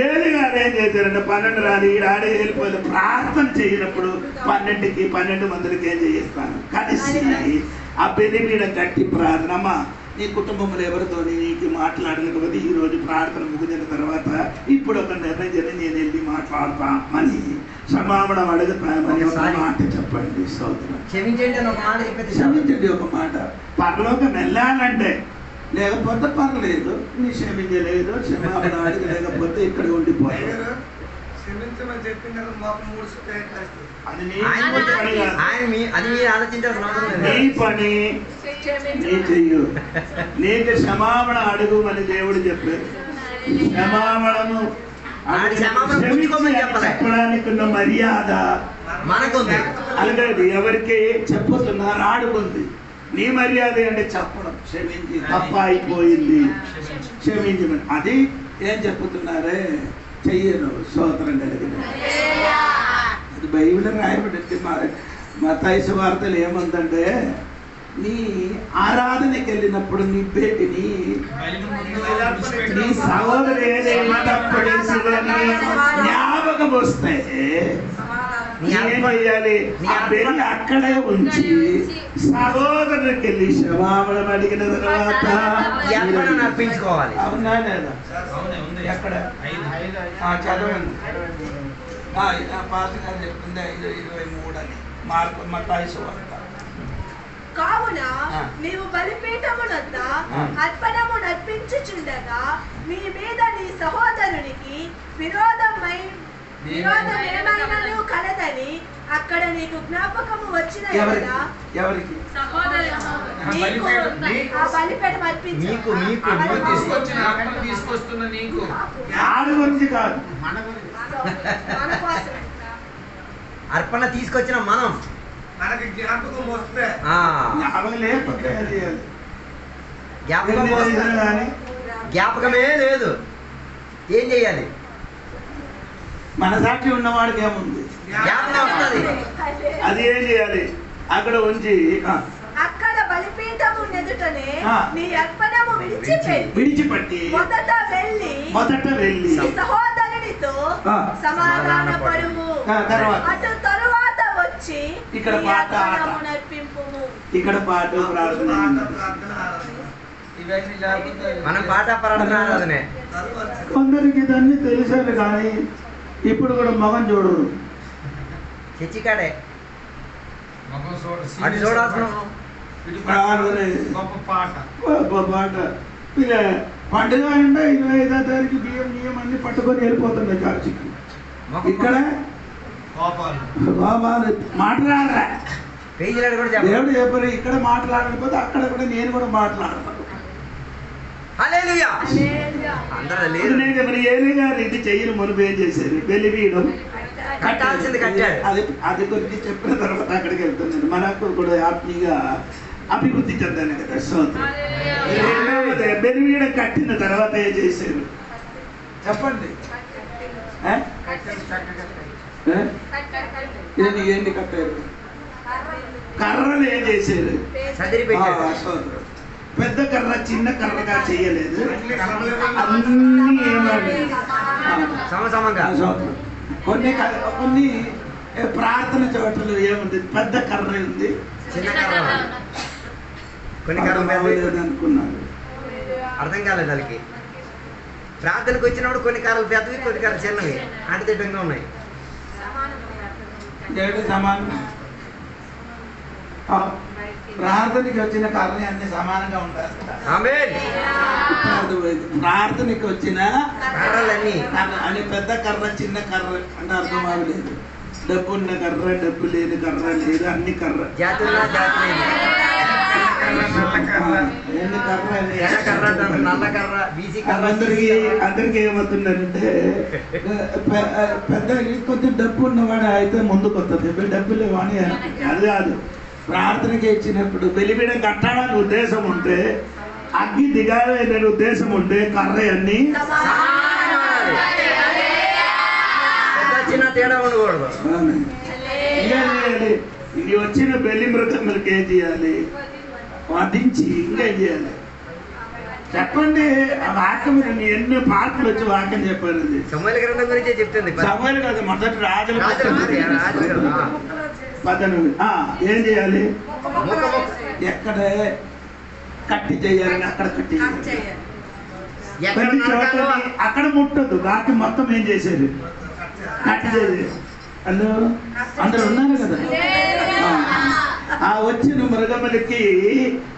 Speaker 1: ఏది కాదు. ఏం చేశారంటే 12 రాని ఆడే వెళ్ళిపోయింది. ప్రార్థన చేయనప్పుడు 12 మందికి ఏం చేయిస్తాను కలిసి ఆ పెళ్లి మీద గట్టి ప్రార్థన. అమ్మా నీ కుటుంబంలో ఎవరితో నీకు మాట్లాడలేకపోతే ఈ రోజు ప్రార్థన ముగిసిన తర్వాత ఇప్పుడు ఒక నిర్ణయం చేసి నేను వెళ్ళి మాట్లాడతామని క్షమాపణం అడుగుతామని ఒక మాట చెప్పండి. స్తోత్రం.
Speaker 4: క్షమించండి
Speaker 1: ఒక మాట. పరలోకం వెళ్ళాలంటే లేకపోతే పర్లేదు, నీ క్షమించలేదు, క్షమాపణ అడగలేకపోతే ఇక్కడ ఉండిపోయారు. అది నీ పని కాదు.
Speaker 4: అది మీరు ఆలోచించాల్సిన అవసరం
Speaker 1: నీ
Speaker 4: లేదు.
Speaker 1: పని నీ చెయ్యు. నీకు క్షమాపణ అడుగుమని దేవుడు చెప్పారు. క్షమాపణను చెప్పడానికి ఉన్న మర్యాద
Speaker 4: మనకుంది.
Speaker 1: అలాగే ఎవరికి చెప్పుతున్నారు ఆడుకుంది. నీ మర్యాద అంటే చెప్పడం, క్షమించి తప్ప అయిపోయింది క్షమించమని. అది ఏం చెప్పుతున్నారే, చెయ్యను స్తోత్రం కలిగిన. అది బైబిల్ రాయబడింది. మత్తయి సువార్తలు ఏముందంటే, నీ ఆరాధనకి వెళ్ళినప్పుడు నీ బేటిని నీ సహోదరు ఏదైనా తప్పు చేసిందని జ్ఞాపకం వస్తే ఏం చేయాలి? ఆ బెల్లి అక్కడే ఉంచి సహోదరునికి వెళ్ళి క్షమాపణ అడిగిన తర్వాత
Speaker 4: అర్పించుకోవాలి.
Speaker 1: అవునా లేదా? ఎక్కడ చదవండి. పాత గారు చెప్పింది 5:23 అని. మత్తయి సువార్త.
Speaker 2: కావున నీవు బలిపీఠమునొద్ద అర్పణము నర్పించుచుండగా నీ మీద నీ సహోదరునికి విరోధమేమైనను కలదని అక్కడ నీకు జ్ఞాపకము వచ్చిన కదా,
Speaker 1: ఎవరికి
Speaker 2: ఆ బలిపీఠం అర్పించు.
Speaker 5: తీసుకొస్తున్న నీకు
Speaker 1: ఆడి గురించి కాదు,
Speaker 2: మన కోసం
Speaker 4: అర్పణ తీసుకొచ్చిన మనం
Speaker 5: మనకి జ్ఞాపకం వస్తే
Speaker 1: జ్ఞాపకం లేకపోతే ఏం చేయాలి?
Speaker 4: జ్ఞాపకం వస్తే
Speaker 1: కానీ
Speaker 4: జ్ఞాపకమే లేదు, ఏం చెయ్యాలి?
Speaker 1: మనసాక్షి ఉన్నవాడికి ఏముంది?
Speaker 4: జ్ఞాపకం వస్తుంది.
Speaker 1: అది ఏం చేయాలి? అక్కడ ఉంచి
Speaker 2: అక్కడ బలిపీఠము ఎదుటనే నీ అర్పణము
Speaker 1: విడిచిపెట్టి
Speaker 2: మొదట వెళ్ళి నీ సహోదరునితో సమాధానపడుము. అటు తరువాత వచ్చి
Speaker 1: ఇక్కడ
Speaker 2: నీ
Speaker 1: పాట
Speaker 2: అర్పణము నర్పింపుము.
Speaker 1: ఇక్కడ పాట ప్రార్థన.
Speaker 4: మనం పాట ప్రార్థనే.
Speaker 1: కొందరికి ఇదన్నీ తెలిసారు కానీ ఇప్పుడు కూడా మగం చూడరు.
Speaker 4: చచ్చికాడే అటు చూడాల్సిన
Speaker 5: గొప్ప పాట.
Speaker 1: ఇలా పండుగ అంటే 25వ తారీఖు బియ్యం అన్ని పట్టుకొని వెళ్ళిపోతున్నాయి చర్చికి. ఇక్కడ బాబాలు మాట్లాడరా,
Speaker 4: పేజీలాడు కూడా
Speaker 1: దేవుడు చెప్పారు. ఇక్కడ మాట్లాడకపోతే అక్కడ కూడా నేను కూడా మాట్లాడతాను.
Speaker 4: హల్లెలూయా. అందరూ లేరు.
Speaker 1: ఏలీ గారు ఇది చెయ్యను మునుపు ఏం చేశారు? బలిపీఠం
Speaker 4: కట్టాల్సింది కట్టాడు.
Speaker 1: అది గురించి చెప్పిన తర్వాత అక్కడికి వెళ్తున్నాను. మనకు కూడా ఆత్మీయ అభివృద్ధి చెందాను కదా. బలిపీఠం కట్టిన తర్వాత ఏం చేశారు చెప్పండి? ఏంటి కట్టారు? కర్రలు ఏం చేశారు? పెద్ద కర్ర చిన్న కర్రగా చేయలేదు, అన్ని కొన్ని ప్రార్థన చోట్ల ఏముంది? పెద్ద కర్ర ఉంది,
Speaker 4: చిన్న కర్ర. కొన్ని కర్రలు
Speaker 1: అనుకున్నారు,
Speaker 4: అర్థం కాలేదు వాళ్ళకి. ప్రార్థనకు వచ్చినప్పుడు కొన్ని కర్రలు పెద్దవి, కొన్ని కర్రలు చిన్నవి, అంటదిడ్డంగా ఉన్నాయి.
Speaker 1: సమానం. ప్రార్థనకి వచ్చిన కర్రని అన్ని సమానంగా ఉంటారు. ప్రార్థనకి వచ్చిన
Speaker 4: కర్రలన్నీ
Speaker 1: అని పెద్ద కర్ర చిన్న కర్ర అంటే అర్థం అవ్వలేదు. డబ్బు ఉన్న కర్ర, డబ్బు లేని కర్ర లేదు, అన్ని కర్ర. అందరికి ఏమవుతుందంటే పెద్ద కొంచెం డబ్బు ఉన్నవాడు అయితే ముందుకు వస్తుంది, డబ్బు లేవాని అది కాదు. ప్రార్థనకి ఇచ్చినప్పుడు బలిపీఠం కట్టాలని ఉద్దేశం ఉంటే, అగ్గి దిగాలనే ఉద్దేశం ఉంటే కర్ర అన్ని
Speaker 4: చిన్న తేడా ఉండకూడదు.
Speaker 1: ఇది వచ్చిన బలి మృతములకి ఏం చేయాలి? వధించి ఇంకేం చేయాలి చెప్పండి? ఆ వాక్యం ఎన్ని పార్కులు వచ్చి వాక్యం చెప్పారు.
Speaker 4: సమూయేలు గ్రంథం గురించే చెప్తుంది.
Speaker 1: సమూయేలు కాదు, మొదటి రాజులు 18. ఏం చేయాలి? ఎక్కడ కట్టి చేయాలని అక్కడ కట్టి అక్కడ ముట్టదు. వాక్యం మొత్తం ఏం చేసేది? కట్టి చేయాలి. అందరూ ఉన్నారు కదా. ఆ వచ్చిన మృగములకి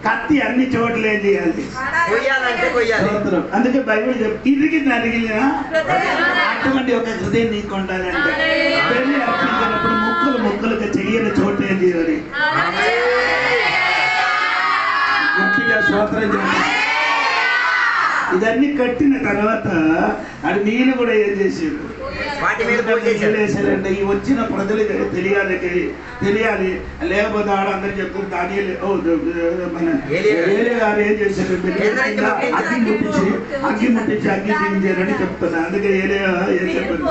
Speaker 1: కత్తి అన్ని చోట్ల ఏం చేయాలి?
Speaker 4: కొయ్యాలంటే కొయ్యాలి.
Speaker 1: స్తోత్రం. అందుకే బైబిల్ ఇరిగి నరిగిన అటువంటి ఒక హృదయం నీకు ఉండాలంటే బలి అర్పించినప్పుడు ముక్కలుగా చెయ్యని చోట ఏం చేయాలి? గట్టిగా స్తోత్రం చేయాలి. ఇదన్నీ కట్టిన తర్వాత అది నేను కూడా ఏం చేసాడు?
Speaker 4: వాటి మీద
Speaker 1: వేసారంటే ఈ వచ్చిన ప్రజలకి తెలియాలి. లేకపోతే ఆడ అందరు చెప్తారు దానియలు మన ఏలియా గారు ఏం చేశారు? అగ్గి ముట్టించి దించారని చెప్తున్నా. అందుకే ఏలియా ఏం చెప్పారు?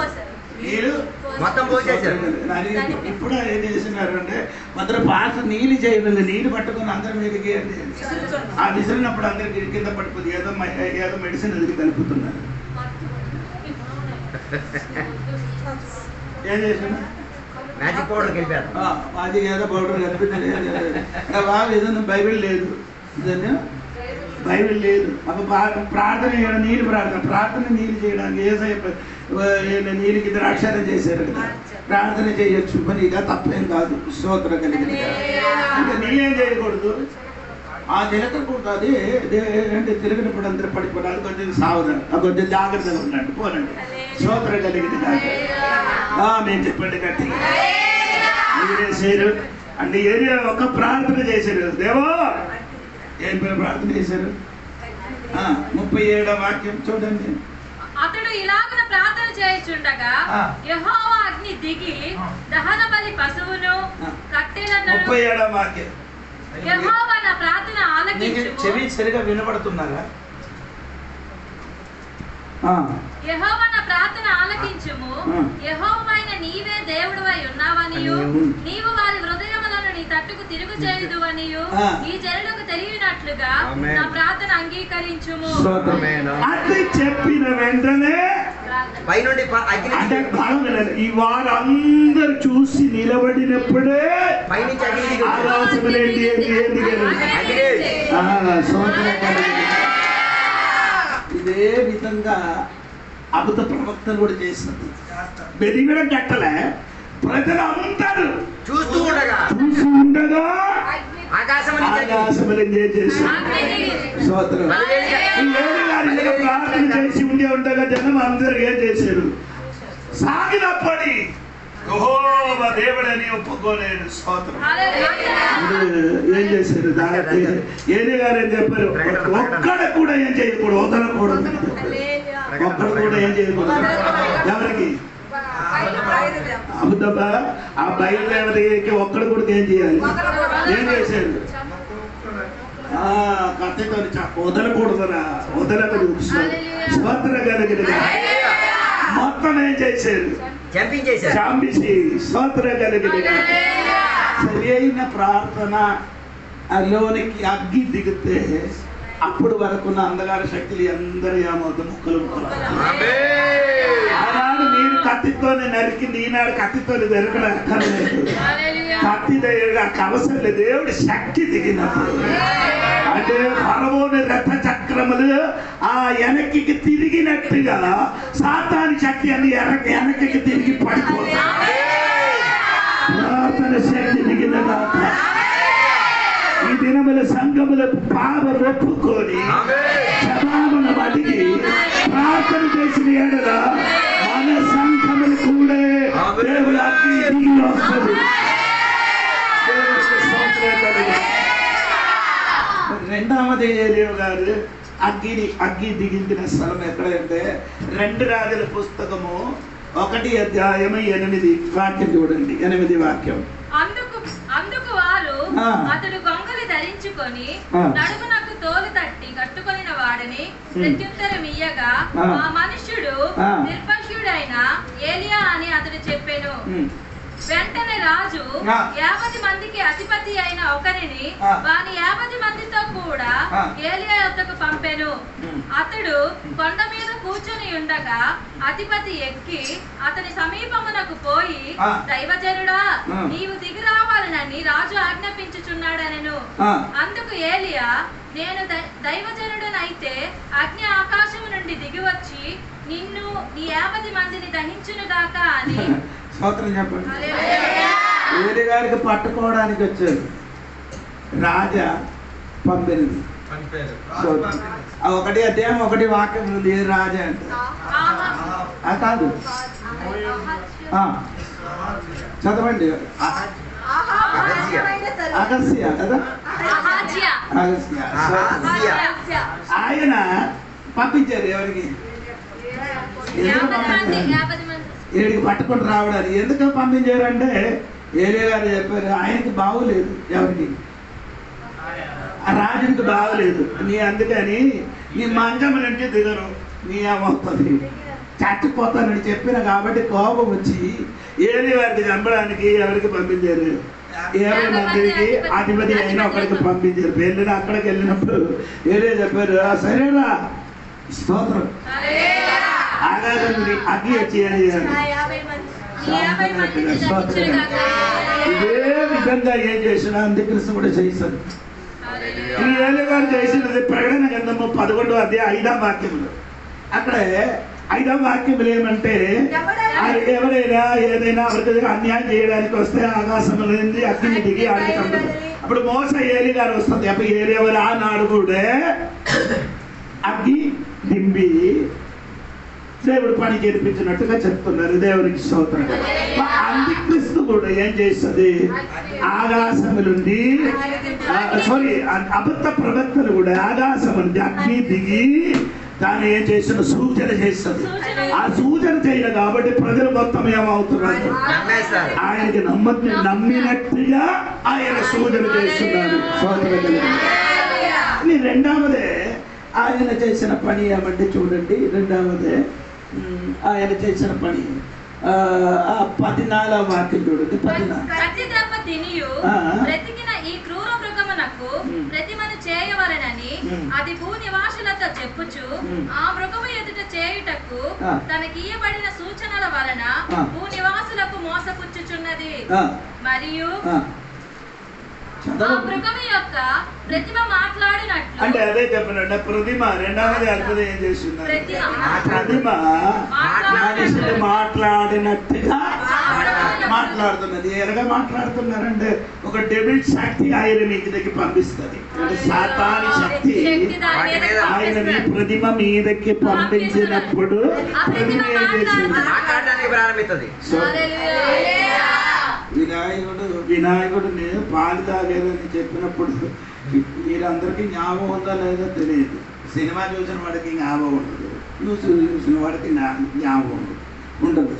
Speaker 1: నీళ్ళు
Speaker 4: మొత్తం పోసేసారు.
Speaker 1: ఇప్పుడు ఏం చేసినారు అంటే కొందరు పాత నీళ్ళు చేయలేదు. నీళ్ళు పట్టుకుని అందరి మీదకి ఆ విసిరినప్పుడు అందరికి కింద పడిపోతుంది. ఏదో మెడిసిన్ అది కలుపుతున్నారు. ఏం చేసిన
Speaker 4: మ్యాజిక్ పౌడర్ కలిపారు.
Speaker 1: అది ఏదో పౌడర్ కనిపించింది. బాగా ఏదైనా బైబిల్ లేదు, ఇదన్నా బైబిల్ లేదు. అప్పుడు ప్రార్థన చేయడం నీళ్ళు ప్రార్థన నీళ్ళు చేయడానికి నీళ్ళకి ద్రాక్షారం చేశారు కదా, ప్రార్థన చేయొచ్చు. మరి ఇక తప్పేం కాదు. స్తోత్రం కలిగింది. అంటే నీళ్ళేం చేయకూడదు, ఆ నిలకూడదు. అది అంటే తిరిగినప్పుడు అందరూ పడిపోవడం. అది కొంచెం సావధానం, అది కొంచెం జాగ్రత్తగా ఉన్నట్టు పోనండి. స్తోత్రం కలిగింది కాదు. మేము చెప్పండి గట్టి మీరేసారు అంటే ఏరియా ఒక ప్రార్థన చేశారు. దేవా ఏం ప్రార్థన చేశారు? 37వ వాక్యం చూడండి.
Speaker 3: అతడు ఇలాగన ప్రార్థన చేయుచుండగా యెహోవా అగ్ని దిగి దహన బలి పశువును కట్టెలను
Speaker 1: 37వ వాక్యం.
Speaker 3: యెహోవా నా ప్రార్థన ఆలకించుము.
Speaker 1: చెవి సరిగా వినబడుతున్నారా?
Speaker 3: యెహోవా నా ప్రార్థన ఆలకించుము. యెహోవైన నీవే దేవుడవై ఉన్నావనియు నీవు వారి హృదయములను నీ తట్టుకు తిరుగు చేయుదువనియు ఈ జనులకు తెలియనట్లుగా నా ప్రార్థన అంగీకరించుము.
Speaker 1: అది చెప్పిన వెంటనే
Speaker 4: పైనుండి
Speaker 1: ఈ వారందరూ చూసి నిలబడినప్పుడే
Speaker 4: పైనుంచి
Speaker 1: ఇదే విధంగా అబద్ధ ప్రవక్తలు కూడా చేసినది. బెదిగడం కట్టలే, ప్రజలందరూ
Speaker 4: చూస్తూ
Speaker 1: ఉండగా ఆకాశం చేసి ప్రార్థన చేసి ఉండగా జనం అందరూ ఏం చేశారు? సాగినప్పటి యెహోవా దేవుడని ఒప్పుకోలేడు. స్తోత్రం. ఏం చేశారు? ఏది గారు ఏం చెప్పారు? ఒక్కడ కూడా ఏం చేయకూడదు, వదలకూడదు. ఒక్కడు కూడా ఏం చేయకూడదు. ఎవరికి? అబద్ధమా? ఆ బయలుదేవతకి ఒక్కడు కూడా ఏం చేయాలి? ఏం చేశారు? కథతో వదలకూడదురా, వదలకూడదు. స్తోత్రం కలిగిన మొత్తం ఏం చేశారు? చంపేసి స్తోత్రం కలిగిన సరి అయిన ప్రార్థన లోనికి అగ్గి దిగితే అప్పుడు వరకున్న అంధకార శక్తులు అందరూ ఏమవుతాయి? ముక్కలు. ఆనాడు మీరు కత్తితోనే నరికి ఈనాడు కత్తితోనే దొరకడం అక్కర్లేదు. కత్తి దగ్గర అవసరం లేదు. దేవుడి శక్తి దిగినప్పుడు అంటే ఫరోని రథ చక్రములు ఆ వెనక్కి తిరిగినట్టుగా సాతాను శక్తి అన్ని వెనక్కి తిరిగి పడిపోతుంది. ప్రార్థన శక్తి దిగినగా ఈ దినముల సంఘముల పాపం ఒప్పుకొని క్షమాపణ అడిగి ప్రార్థన చేసిన ఎడల మన సంఘములు కూడా దేవుడు అగ్ని దిగి వస్తుంది. రెండవది ఏలియా గారు అగ్గి దిగించిన స్థలం ఎక్కడంటే 2 రాజుల పుస్తకము 1వ అధ్యాయము 8వ వాక్యం చూడండి. 8వ వాక్యం.
Speaker 3: అందుకు వారు అతడు గొంగలి ధరించుకొని నడుమునకు తోలు తట్టి కట్టుకొనిన వాడిని ప్రత్యుత్తరం ఇయ్యగా ఆ మనుష్యుడు నిర్భష్యుడైన ఏలియా అని అతడు చెప్పెను. వెంటనే రాజు 50 మందికి అధిపతి అయిన ఒకరిని వాని 50 మందితో కూడా ఏలియా యొద్దకు పంపెను. అతడు కొండ మీద కూర్చొని ఉండగా అధిపతి ఎక్కి అతని సమీపమునకు పోయి, దైవజనుడా, నీవు దిగి రావాలనని రాజు ఆజ్ఞాపించుచున్నాడనెను. అందుకు ఏలియా, నేను దైవజనుడనైతే అగ్ని ఆకాశము నుండి దిగివచ్చి నిన్ను నీ 50 మందిని దహించునుగాక అని.
Speaker 1: స్తోత్రం చెప్పండి. ఏలి గారికి పట్టుకోవడానికి వచ్చారు. రాజా పంపినది. సో ఒకటి అధ్యాయం ఒకటి వాక్యం ఉంది. రాజా అంటే కాదు, చదవండి. అగస్య కదా, ఆయన పంపించారు. ఎవరికి? ఏడికి పట్టుకొని రావడానికి. ఎందుకు పంపించారంటే ఏలియా గారు చెప్పారు ఆయనకి బాగులేదు. ఎవరికి? ఆ రాజునికి బాగలేదు. అందుకని నీ మంచం నుంచి దిగరు, నీ ఏమవుతుంది, చచ్చిపోతానని చెప్పిన కాబట్టి కోపం వచ్చి ఏలియా గారికి చంపడానికి ఎవరికి పంపించారు? 20 మందికి అధిపతి అయినా ఒకరికి పంపించారు. వెళ్ళిన అక్కడికి వెళ్ళినప్పుడు ఏలియా చెప్పారు, సరేరా స్తోత్రం ఆగాధం అగ్గి వచ్చి ఇదే విధంగా ఏం చేసినా అంత్యక్రిస్తు కూడా చేయిస్తారు. ఈ ఏలియా గారు చేసినది ప్రకటన గ్రంథము 11వ అధ్యాయం 5వ వాక్యములు. అక్కడే 5వ వాక్యములు ఏమంటే ఎవరైనా ఏదైనా ఎవరికి అన్యాయం చేయడానికి వస్తే ఆకాశం లేని అగ్ని దిగి ఆడుకుంటారు. అప్పుడు మోస ఏలియా గారు వస్తుంది. అప్పుడు ఏలియా వారు ఆనాడు కూడా అగ్గి దింపి దేవుడు పని చేర్పించినట్టుగా చెప్తున్నారు. దేవునికి స్తోత్రం. అంత్యక్రిస్తు కూడా ఏం చేస్తుంది? ఆకాశము నుండి అబద్ధ ప్రవక్తలు కూడా ఆకాశము నుండి అగ్ని దిగి దాన్ని ఏం చేస్తున్న సూచన చేస్తుంది. ఆ సూచన చేయడం కాబట్టి ప్రజలు మొత్తం ఏమవుతున్నారు? ఆయనకి నమ్మినట్టుగా ఆయన సూచన చేస్తున్నారు. రెండవదే ఆయన చేసిన పని ఏమంటే చూడండి. రెండవదే ఆయన చేసిన పని 14వ వాక్యం చూడండి.
Speaker 3: 14 ప్రతిమను చేయవలెనని అది భూ నివాసులతో చెప్పుచు ఆ మృగము ఎదుట చేయుటకు తనకియ్యబడిన సూచనల వలన భూ నివాసులకు మోసపుచ్చుచున్నది. మరియు మృగము యొక్క ప్రతిమ మాట్లాడినట్లు
Speaker 1: అంటే అదే చెప్పండి. ప్రతిమ రెండవది అద్భుతం ఏం చేస్తుంది? ప్రతిమ మాట్లాడినట్టుగా మాట్లాడుతున్నది. ఎలాగా మాట్లాడుతున్నారంటే ఒక డెవిల్ శక్తి ఆయన మీదకి పంపిస్తుంది. సాతాని శక్తి ఆయన ప్రతిమ మీదకి పంపించినప్పుడు ప్రతిమ ఏం చేస్తుంది? వినాయకుడు నేను పాలు తాగేదని చెప్పినప్పుడు మీరందరికీ జ్ఞాపకం ఉందా లేదో తెలియదు. సినిమా చూసిన వాడికి జ్ఞాపకం ఉండదు, చూసిన వాడికి జ్ఞాపకం ఉండదు.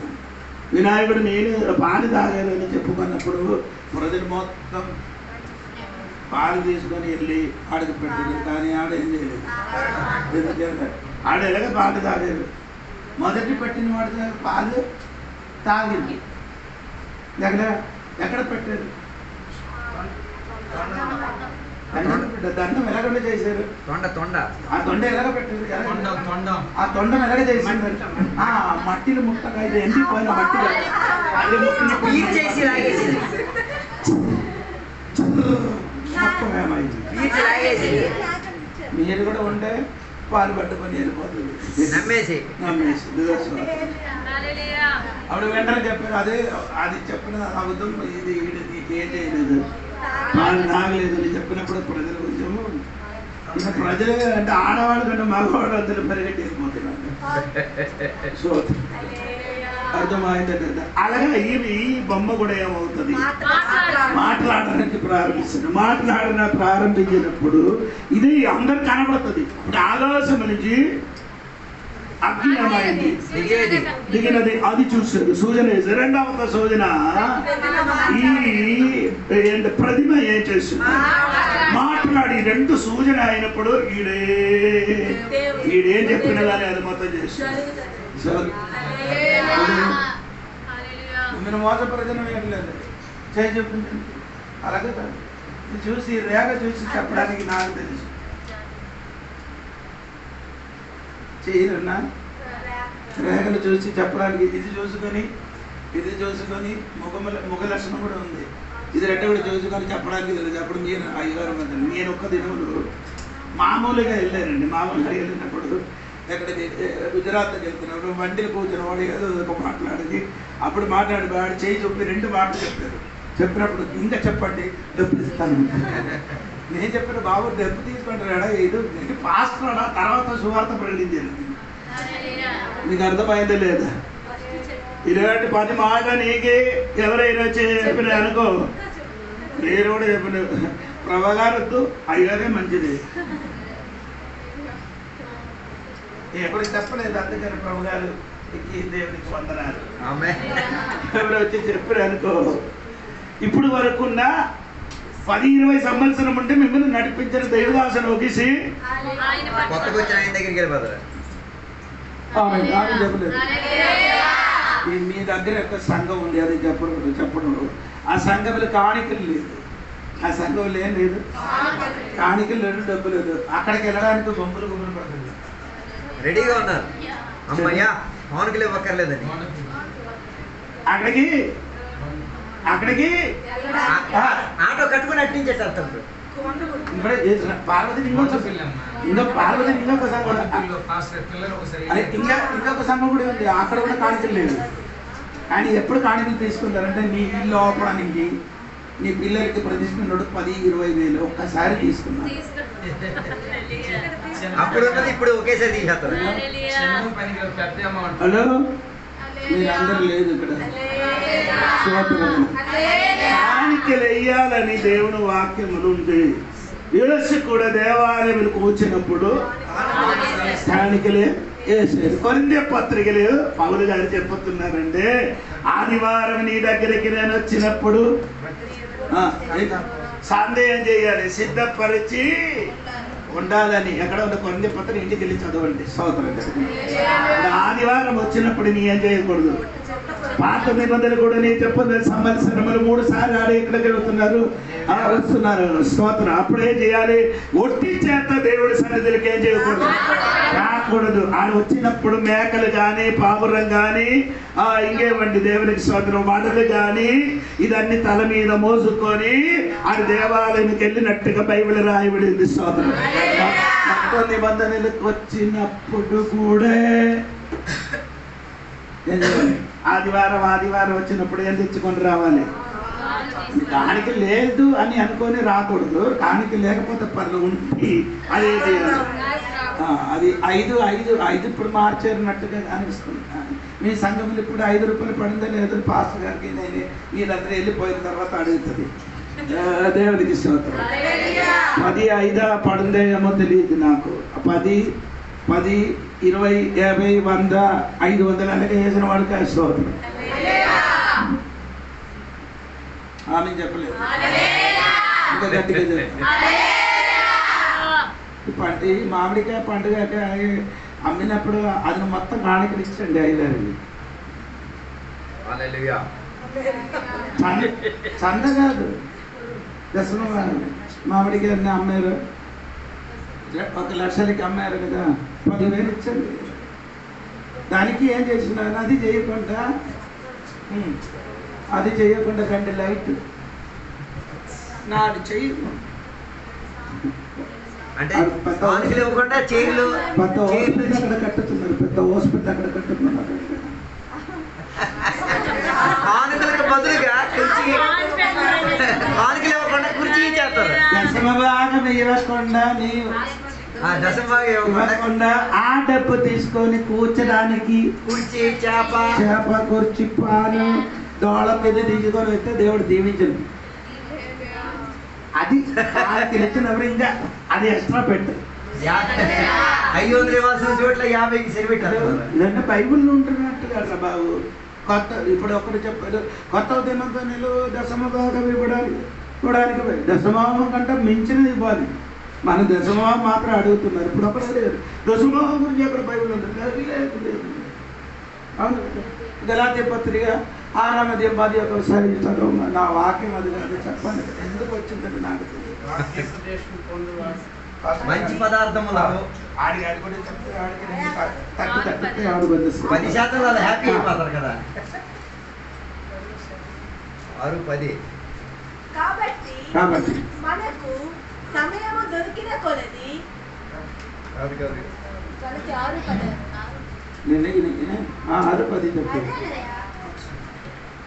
Speaker 1: వినాయకుడు నేను పాలు తాగేదని చెప్పుకున్నప్పుడు ప్రజలు మొత్తం పాలు తీసుకొని వెళ్ళి ఆడికి పెట్టారు. కానీ ఆడ ఏం చేయలేదు. ఆడ ఎలాగ పాలు తాగారు. మొదటి పెట్టిన వాడి పాలు తాగింది. ఎక్కడ పెట్టారు? దండం ఎలాగ చేశారు? ఆ తొండ ఎలాగ పెట్టారు? ఆ తొండం ఎలాగ చేశారు? ఆ మట్టిని ముట్టగా ఇది ఎండిపోయిన మట్టి మొత్తం ఏమైంది? మీరు కూడా ఉంటే పాలు పట్టుకొని వెళ్ళిపోతుంది. అప్పుడు వెంటనే చెప్పారు అది చెప్పిన అబద్ధం, ఇది నీకేం చేయలేదు, పాలు తాగలేదు అని చెప్పినప్పుడు ప్రజల కొంచెము ఇక ప్రజలు అంటే ఆడవాళ్ళు కంటే మగవాడు అందరూ పరిగెట్టి వెళ్ళిపోతున్నారు. సో అర్థమైందంటే అలాగే ఈ బొమ్మ కూడా ఏమవుతుంది? మాట్లాడడానికి ప్రారంభిస్తుంది. ప్రారంభించినప్పుడు ఇది అందరు కనబడుతుంది. ఆకాశం నుంచి అగ్ని ఏమైంది? దిగినది. అది చూసారు, సూచన వేసారు. రెండవ సూచన ఈ ప్రతిమ ఏం చేస్తుంది? మాట్లాడి రెండు సూచన అయినప్పుడు ఈడేం చెప్పిన కానీ అది మొత్తం చేస్తుంది. మీరు మోసప్రజనం ఏంటలేదు చేయి చెప్పింది. అలాగే చూసి రేఖ చూసి చెప్పడానికి నాకు తెలుసు. చేయరన్నా రేఖలు చూసి చెప్పడానికి ఇది చూసుకొని ముఖ లక్షణం కూడా ఉంది. ఇది రెండు కూడా చూసుకొని చెప్పడానికి తెలియదు. అప్పుడు మీరు అయ్యగారు నేను ఒక్క దినములు మామూలుగా వెళ్ళానండి. మామూలుగా వెళ్ళినప్పుడు ఎక్కడికి గుజరాత్కి వెళ్తున్నప్పుడు వండిలు కూర్చున్న వాడు ఏదో ఒక మాట్లాడింది. అప్పుడు మాట్లాడి వాడు చేయి చెప్పి రెండు మాటలు చెప్పారు. చెప్పినప్పుడు ఇంకా చెప్పండి డబ్బులు ఇస్తాను. నేను చెప్పిన బాబు డబ్బు తీసుకుంటారా ఇది పాస్టరా తర్వాత సువార్త ప్రకటించాను. మీకు అర్థమైందే లేదా? ఇలాంటి 10 మాట నీకు ఎవరైనా చెప్పిన అనుకో, నేను కూడా చెప్పిన ప్రభాగారొద్దు అయ్యారే మంచిది. ఎప్పుడు చెప్పలేదు, అందుకని ప్రభు గారు దేవునికి వందనాలు. ఎవరు వచ్చి చెప్పారు అనుకో, ఇప్పుడు వరకున్న 10-20 సంవత్సరం ఉంటే మిమ్మల్ని నడిపించిన దేవదాసను ఒకేసి
Speaker 4: ఆయన దగ్గరికి వెళ్ళిపోతారు.
Speaker 1: చెప్పలేదు. మీ దగ్గర ఒక సంఘం ఉంది, అది చెప్పడం ఆ సంఘంలో కాணிకలు లేదు, ఆ సంఘంలో ఏం లేదు, కాணிకలు లేదు, డబ్బు లేదు. అక్కడికి వెళ్ళడానికి గుంపులు పడుతుంది.
Speaker 4: రెడీగా ఉన్నారు అమ్మయ్యా, కానుకలు ఇవ్వక్కర్లేదని.
Speaker 1: అక్కడికి
Speaker 4: ఆటో కట్టుకుని అట్టించేస్తారు.
Speaker 1: పార్వతి ఇంకొక సంఘం ఇంకొక సంఘం కూడా ఉంది, అక్కడ కూడా కాணிకలు లేదు. కానీ ఎప్పుడు కాணிకలు తీసుకుంటారంటే నీ ఇల్లు ఆపడానికి, నీ పిల్లలకి ప్రతిష్ఠ 10-20 వేలు ఒక్కసారి తీసుకున్నారు.
Speaker 4: అప్పుడు ఇప్పుడు ఒకేసారి తీసేస్తారు.
Speaker 1: హలో, మీరందరూ లేదు ఇక్కడ. కాணிకలు వెయ్యాలని దేవుని వాక్యములు ఉంది. యేసు కూడా దేవాలయములకు వచ్చినప్పుడు కాணிకలే వేసేది. కొరింథీ పత్రికలు పౌలు గారు చెప్పుతున్నారంటే, ఆదివారం నీ దగ్గరికి నేను వచ్చినప్పుడు సందేహం చేయాలి, సిద్ధపరిచి ఉండాలని. ఎక్కడ ఉన్న కొరింథీ పత్రిక ఇంటికి వెళ్ళి చదవండి. స్తోత్రం. ఆదివారం వచ్చినప్పుడు నీ ఏం చేయకూడదు. పాత నిబంధనలు కూడా నేను చెప్పదు, సంవత్సరములు 3 సార్లు ఆడ ఎక్కడికి వెళ్తున్నారు, వస్తున్నారు. స్తోత్రం. అప్పుడేం చేయాలి? ఒట్టి చేత దేవుడి సన్నిధులకి ఏం చేయకూడదు, రాకూడదు. ఆడ వచ్చినప్పుడు మేకలు కానీ, పావురం కానీ, ఇంకేమండి దేవునికి స్తోత్రం, వడలు కానీ ఇదన్నీ తల మీద మోసుకొని ఆడ దేవాలయానికి వెళ్ళినట్టుగా బైబిల్ రాయబడింది. స్తోత్రం. కొత్త నిబంధనలకు వచ్చినప్పుడు కూడా ఆదివారం వచ్చినప్పుడు ఏం తెచ్చుకొని రావాలి? కాணிక లేదు అని అనుకొని రాకూడదు. కాணிక లేకపోతే పర్లు ఉండి అదే అది 5 ఇప్పుడు మార్చేరినట్టుగా అనిపిస్తుంది. మీ సంఘంలో ఇప్పుడు 5 రూపాయలు పడిందో లేదో పాస్టర్ గారికి నేను మీరందరూ వెళ్ళిపోయిన తర్వాత అడుగుతుంది. దేవుడికి స్తోత్రం. 10, 5 పడిందో ఏమో తెలియదు నాకు. 10, 20, 50, 100, 500 అలాగే వేసిన వాడికి స్తోత్రం. ఆమె చెప్పలేదు, ఇంకా గట్టిగా చెప్పండి. మామిడికాయ పండుగ అమ్మినప్పుడు అది మొత్తం కాணிకలు ఇచ్చండి 5,000. చంద కాదు, దశమ మామిడికాయ అమ్మారు, 1 లక్షలకి అమ్మారు కదా, 10,000 ఇచ్చండి. దానికి ఏం చేసినారు? అది చేయకుండా కంటే లైట్ నాడు చెయ్యి
Speaker 4: అంటే కానుకలు ఇవ్వకుండా చైర్లు
Speaker 1: పెద్ద హాస్పిటల్ అక్కడ కట్టుతున్నారు, పెద్ద హాస్పిటల్ అక్కడ కట్టుతున్నారు.
Speaker 4: కానుకలకు బదులుగా కానుకలు ఇవ్వకుండా కుర్చీ చేస్తారు.
Speaker 1: దశమభాగం ఇవ్వకుండా ఇవ్వకుండా ఆ డబ్బు తీసుకొని కూర్చడానికి
Speaker 4: కుర్చీ, చేప,
Speaker 1: కుర్చీ, పాను దోళ మీద తీసుకొని వస్తే దేవుడు దీవించండి. అది తెలిసినప్పుడు ఇంకా అది ఎక్స్ట్రా పెట్టు.
Speaker 4: 500 ఇవ్వాల్సిన చోట్ల 50కి సరిపెట్టారు.
Speaker 1: ఇదంటే బైబుల్లో ఉంటున్నట్టుగా బాబు. ఇప్పుడు ఒకటి చెప్పారు, కొత్త దినోత్సవాలు దశమభాగం ఇవ్వడానికి దశమభాగం కంటే మించినది ఇవ్వాలి. మన దశమభాగం మాత్రం అడుగుతున్నారు. ఇప్పుడు ఒకటి లేదు, దశమభాగం గురించి అక్కడ బైబుల్ ఉంటుంది. అవును, గలాతీ పత్రిక 6వ అధ్యాయం ఒకసారి చదవ. నా వాక్యం అది కాదు, చెప్పండి ఎందుకు వచ్చిందంటే నాకు
Speaker 4: మంచి పదార్థములను
Speaker 1: ఆడిగాడి కూడా చెప్తే ఆడికి
Speaker 4: 10% వాళ్ళు హ్యాపీ అయిపోతారు కదా. 6, 10.
Speaker 2: కాబట్టి మనకు సమయము దొరికిన కొలది
Speaker 1: 6, 10 చెప్పు.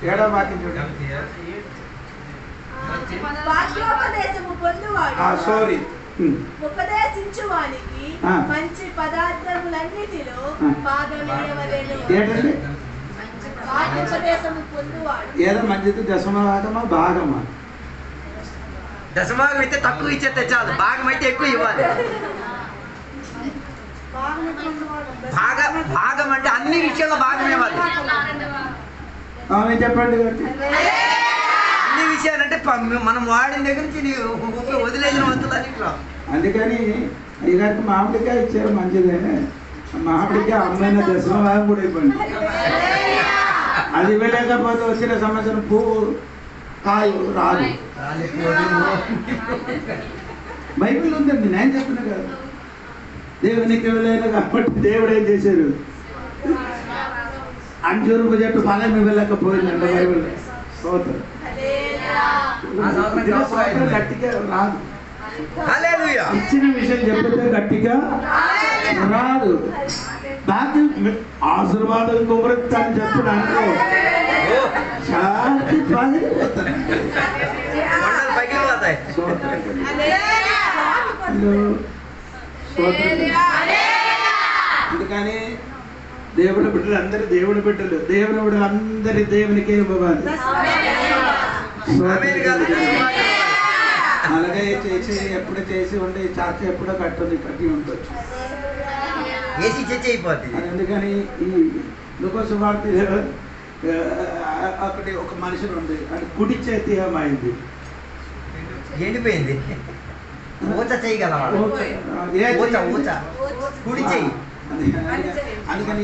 Speaker 1: 7వ వాక్యం చూడండి.
Speaker 2: వాక్యోపదేశము పొందువాడు
Speaker 1: సారీ
Speaker 2: ఉపదేశించువానికి మంచి పదార్థములన్నిటిలో భాగమివ్వవలెను.
Speaker 1: ఏంటండి
Speaker 2: వాక్యోపదేశము పొందువాడు
Speaker 1: ఏదో మంచిది దశమభాగమా భాగమా?
Speaker 4: దశభాగం అయితే తక్కువ ఇచ్చేస్తే చాలు, భాగం అయితే ఎక్కువ ఇవ్వాలి. భాగం అంటే అన్ని విషయాల్లో భాగం ఇవ్వాలి.
Speaker 1: ఆమె చెప్పండి కాబట్టి
Speaker 4: అన్ని విషయాలంటే మనం వాడిన దగ్గర నుంచి వదిలేసిన వస్తువులు.
Speaker 1: అందుకని అయ్యగారికి మామిడికాయ ఇచ్చారు మంచిదే, మామిడికాయ అమ్మైన దశమభాగం కూడా ఇవ్వండి. అది ఇవ్వలేకపోతే వచ్చిన సంవత్సరం పువ్వు కాయు రాదు. బైబిల్ ఉందండి, నేను చెప్తున్నా కదా. దేవునికి ఇవ్వలేదు కాబట్టి దేవుడు ఏం చేశారు? అంజూరపు చెట్టు ఫలం ఇవ్వలేకపోయిందండి బైబిల్. స్తోత్రం. గట్టిగా రాదు. ఇచ్చిన విషయం చెప్తే గట్టిగా రాదు. దానికి ఆశీర్వాదం కుమరత్తా అని చెప్పిన అనుకో అందుకని దేవుడి బిడ్డలు అందరి దేవుడి బిడ్డలు, దేవుని బిడ్డలు అందరి దేవునికే ఇవ్వాలి. అలాగే చేసి ఎప్పుడు చేసి ఉండి చాచ ఎప్పుడో కట్టి ఉంటుంది. అందుకని ఈ లుకోసు వార్త ఒకటి ఒక మనుషులు ఉంది, అది కుడి చేతి ఏమైంది?
Speaker 4: ఎండిపోయింది.
Speaker 1: అందుకని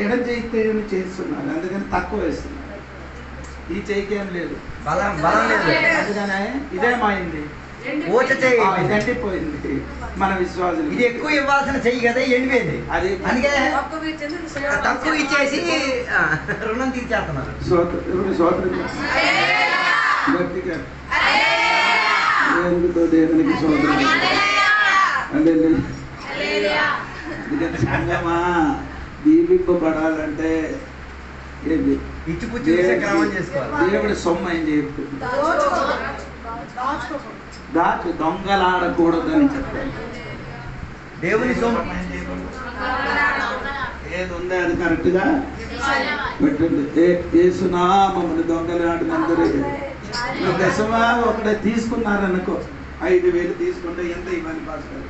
Speaker 1: ఎడం చేయితే చేస్తున్నారు, అందుకని తక్కువ వేస్తున్నారు. ఈ చేయికి ఏం లేదు,
Speaker 4: బలం లేదు.
Speaker 1: అందుకని ఇదేమైంది? ఎండిపోయింది. మన విశ్వాసం
Speaker 4: ఇది ఎక్కువ ఇవ్వాల్సిన చెయ్యి కదా, ఎండిపోయింది. అది అందుకే తక్కువ ఇచ్చేసి రుణం తీర్చేస్తున్నారు.
Speaker 1: గట్టిగా దేవునికి సోదరు అంటే సంగమా దీవింపబడాలంటే ఏంటి? దేవుడి సొమ్ము ఏం చెప్తుంది? దాచి దొంగలాడకూడదు అని చెప్తారు.
Speaker 4: దేవుని సొమ్ము
Speaker 1: ఏది ఉందో అది కరెక్ట్ గా పెట్టండి. ఏసునామమును దొంగలాడినందరూ దశమా ఒకటి తీసుకున్నారనుకో, 5,000 తీసుకుంటే ఎంత ఇవ్వాలి పాస్టర్?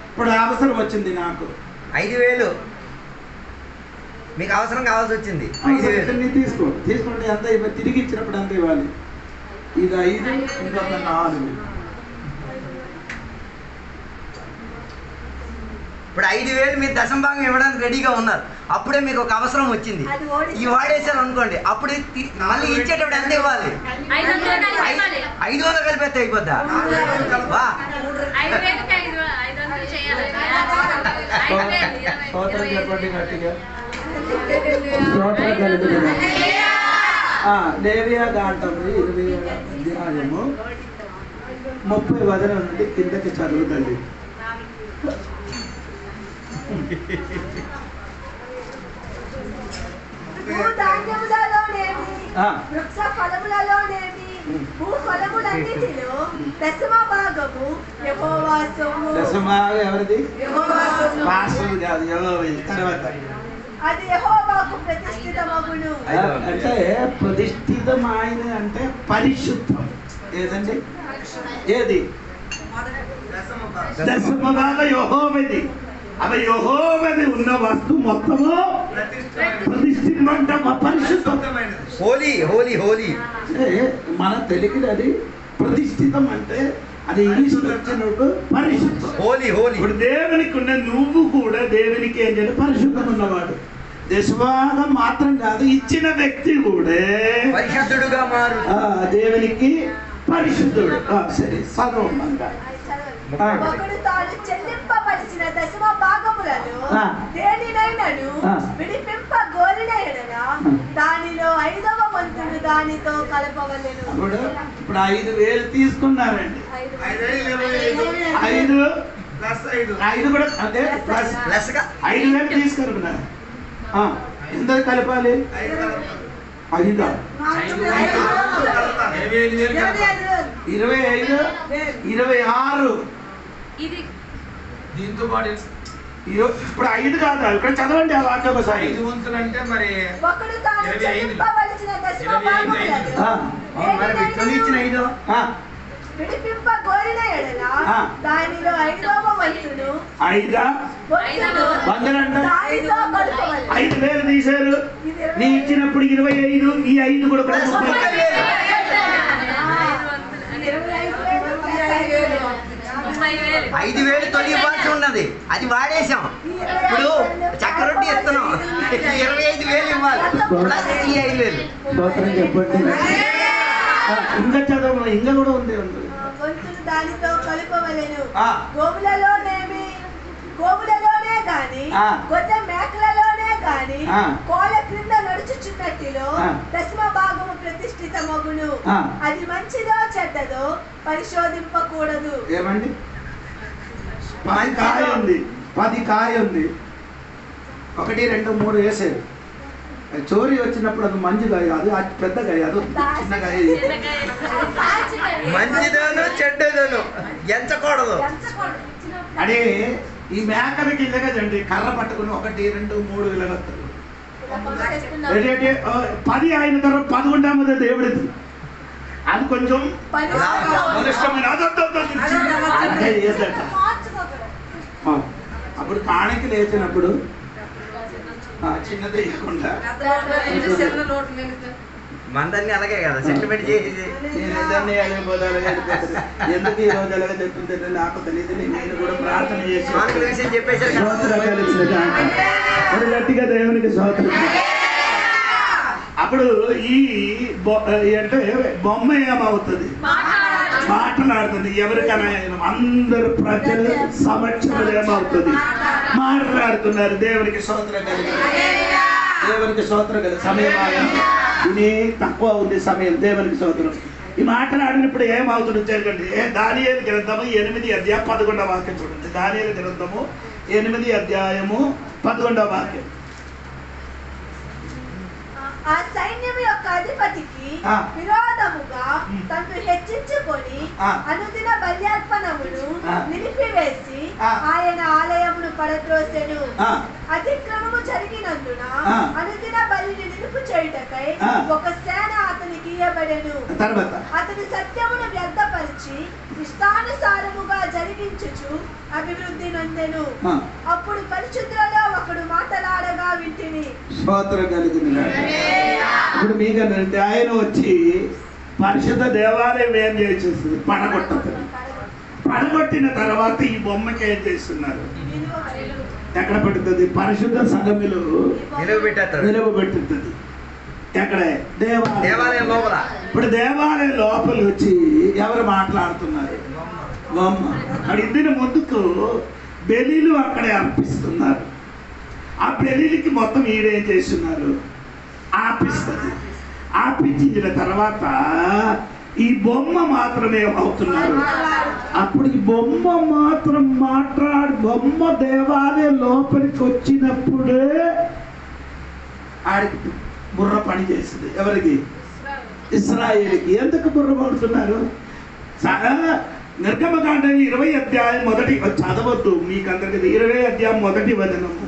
Speaker 1: ఇప్పుడు అవసరం వచ్చింది నాకు
Speaker 4: 5,000 మీకు అవసరం కావాల్సి వచ్చింది.
Speaker 1: తీసుకుంటే ఎంత ఇవ్వాలి? తిరిగి ఇచ్చినప్పుడు ఎంత ఇవ్వాలి? ఇది 5 ఇంకొక 4.
Speaker 4: ఇప్పుడు 5,000 మీరు దశంభాగం ఇవ్వడానికి రెడీగా ఉన్నారు. అప్పుడే మీకు ఒక అవసరం వచ్చింది, ఈ వాడేసారు అనుకోండి. అప్పుడు మళ్ళీ ఇచ్చేటప్పుడు ఎంత ఇవ్వాలి? 500 కలిపేస్తే అయిపోద్దా? వా
Speaker 1: చెప్పండి గట్టిగా. లేవియా దాంట్లో 20వ అధ్యాయము 30 వదన నుండి కిందకి చదువుతుంది.
Speaker 2: వృక్ష ఫలములలోనేమి భూఫలములన్నిటిలో దశమ భాగము యెహోవా సొమ్ము.
Speaker 1: దశమభాగం ఎవరిది?
Speaker 2: పాస్టర్
Speaker 1: కాదు, యెహోవాది. తర్వాత
Speaker 2: అది యెహోవాకు ప్రతిష్ఠితమగును.
Speaker 1: అంటే ప్రతిష్ఠితమైన అంటే పరిశుద్ధం. ఏదండి? ఏది? దశమభాగం యెహోవాది. అవి యెహోవాది ఉన్న వస్తువు మొత్తము ప్రతిష్ఠితం, పరిశుద్ధమైనది.
Speaker 4: హోలీ హోలీ హోలీ.
Speaker 1: మన తెలుగులో అది ప్రతిష్ఠితం అంటే అది ఇంగ్లీష్ వచ్చినప్పుడు పరిశుద్ధం.
Speaker 4: హోలీ హోలీ.
Speaker 1: ఇప్పుడు దేవునికి ఉన్న నువ్వు కూడా దేవునికి ఏం చేయాలి? పరిశుద్ధం ఉన్నవాడు. దశభాగం మాత్రం కాదు, ఇచ్చిన వ్యక్తి కూడా
Speaker 4: పరిశుద్ధుడుగా మారు.
Speaker 1: దేవునికి పరిశుద్ధుడు. సరే చదవమంగా.
Speaker 2: ఒకడు తాను చెల్లింపవలసిన దశమ భాగములను దేనినైనను విడిపింప గోరిన ఎడల దానిలో 5వ వంతును దానితో కలపవలెను.
Speaker 1: ఇప్పుడు 5,000 తీసుకున్నారండి. 5 కూడా అంటే ప్లస్ 5,000 తీసుకున్నారు. ఎంత కలపాలి? 5 25 26
Speaker 5: దీంతో పాటు
Speaker 1: ఇప్పుడు 5 కాదు, ఇక్కడ చదవండి ఆ వాక్యం ఒకసారి.
Speaker 5: 5 వంతులు అంటే మరి
Speaker 2: ఒకడు తాను
Speaker 5: 25
Speaker 2: చెల్లింపవలసిన దశమ భాగములను
Speaker 4: మరి విత్తనం ఇచ్చిన 5
Speaker 2: విడిపింప కోరిన ఎడల దానిలో 5వ వంతును
Speaker 1: 5 వందలంట
Speaker 2: దానితో కలుపవలెను.
Speaker 1: 5,000 తీశారు, నీ ఇచ్చినప్పుడు 25, ఈ 5 కూడా 35,000.
Speaker 4: 5,000 తొలగిపోవాల్సి ఉన్నది, అది వాడేసాం. ఇప్పుడు చక్రొట్టి ఇస్తున్నాం, 25,000 ఇవ్వాలి ప్లస్ ఈ 5,000.
Speaker 1: స్తోత్రం చెప్పండి. ఇంకా చదవ, ఇంకా కూడా ఉంది.
Speaker 2: వంతులు దానితో కలుపవలెను.
Speaker 1: ఆ.
Speaker 2: గోవులలోనే గాని
Speaker 1: ఆ.
Speaker 2: గొర్రె మేకలలోనే గాని
Speaker 1: ఆ.
Speaker 2: కోల క్రింద నడుచుచున్నట్టిలో
Speaker 1: ఆ.
Speaker 2: దశమ భాగము ప్రతిష్ఠిత మగును.
Speaker 1: ఆ.
Speaker 2: అది మంచిదో చెడ్డదో పరిశోధింపకూడదు.
Speaker 1: ఏమండి, 10 కాయ ఉంది, 10 కాయ ఉంది, 1 2 3 వేసారు. చోరీ వచ్చినప్పుడు అది మంచి కాయ కాదు, అది పెద్ద కాయ, అది చిన్న కాయ.
Speaker 4: మంచిదోను చెడ్డదోను ఎంచకూడదు.
Speaker 1: అడే ఈ మేకలకి ఇలాగండి, కర్ర పట్టుకుని 1 2 3 ఇలాగొస్తారు. 10 అయిన తర్వాత 11వ దేవుడిది, అది కొంచెం బలిష్టమైన అప్పుడు కాణికి లేచినప్పుడు చిన్నది ఇవ్వకుండా
Speaker 4: మందన్ని అలాగే కదా సెటిల్మెంట్ చేసి
Speaker 1: ఎందుకు ఈ రోజు అలాగే చెప్తుందంటే నాకు తెలియదు. నేను కూడా ప్రార్థన చేసి
Speaker 4: విషయం చెప్పేసారు.
Speaker 1: గట్టిగా దేవునికి స్తోత్రం. అప్పుడు ఈ అంటే బొమ్మ ఏమవుతుంది, మాట్లాడుతుంది. ఎవరికైనా అందరు ప్రజలు సమక్షంలో ఏమవుతుంది, మాట్లాడుతున్నారు. దేవునికి స్తోత్రం కలిగి, దేవునికి స్తోత్రం కలిగి. సమయం ఇది తక్కువ ఉంది సమయం. దేవునికి స్తోత్రం. ఈ మాట్లాడినప్పుడు ఏమవుతుందో చూడండి. దానియేలు గ్రంథము 8వ అధ్యాయం 11వ వాక్యం చూడండి. దానియేలు గ్రంథము 8వ అధ్యాయము 11వ వాక్యం.
Speaker 2: ఆ సైన్యం యొక్క అధిపతికి
Speaker 1: ఆ.
Speaker 2: విరోధముగా తను హెచ్చించుకొని
Speaker 1: ఆ.
Speaker 2: అనుదిన బల్యార్పణమును
Speaker 1: ఆ.
Speaker 2: నిలిపివేసి
Speaker 1: ఆ.
Speaker 2: ఆయన ఆలయమును పడద్రోసెను.
Speaker 1: ఆ.
Speaker 2: అతిక్రమము జరిగినందున
Speaker 1: ఆ.
Speaker 2: అనుదిన బలిని నిలుపు చేయుటకై
Speaker 1: ఆ.
Speaker 2: ఒక సేన అతనికి ఇయ్యబడెను.
Speaker 1: తర్వాత
Speaker 2: అతని సత్యమును వ్యర్థపరిచి ఇష్టానుసారముగా జరిగించుచు అభివృద్ధి నొందెను.
Speaker 1: ఆ.
Speaker 2: అప్పుడు పరిశుద్ధులలో ఒకడు మాట్లాడగా వింటిని.
Speaker 1: స్తోత్రం కలిగింది. ఇప్పుడు మీకంటే ఆయన వచ్చి పరిశుద్ధ దేవాలయం ఏం చేసేస్తుంది, పడగొట్టదు. పడగొట్టిన తర్వాత ఈ బొమ్మకి ఏం చేస్తున్నారు, ఎక్కడ పెడుతుంది, పరిశుద్ధ సంఘములో నిలవబెట్టుతుంది. ఎక్కడ,
Speaker 4: దేవాలయం లోపల.
Speaker 1: ఇప్పుడు దేవాలయం లోపల వచ్చి ఎవరు మాట్లాడుతున్నారు, బొమ్మ. అక్కడ ఇందిన ముందుకు బెలీలు అక్కడే అర్పిస్తున్నారు. ఆ బెలీలకి మొత్తం ఈడేం చేస్తున్నారు, ఆపిస్తుంది. ఆపించిన తర్వాత ఈ బొమ్మ మాత్రమే అవుతున్నారు. అప్పుడు ఈ బొమ్మ మాత్రం బొమ్మ దేవాలయం లోపలికి వచ్చినప్పుడే ఆడికి బుర్ర పని చేసింది. ఎవరికి, ఇశ్రాయేలుకి. ఎందుకు బుర్ర పడుతున్నారు? నిర్గమకాండం 20వ అధ్యాయం 1 చదవద్దు, మీకు అందరికి 20వ అధ్యాయం 1 వచనము.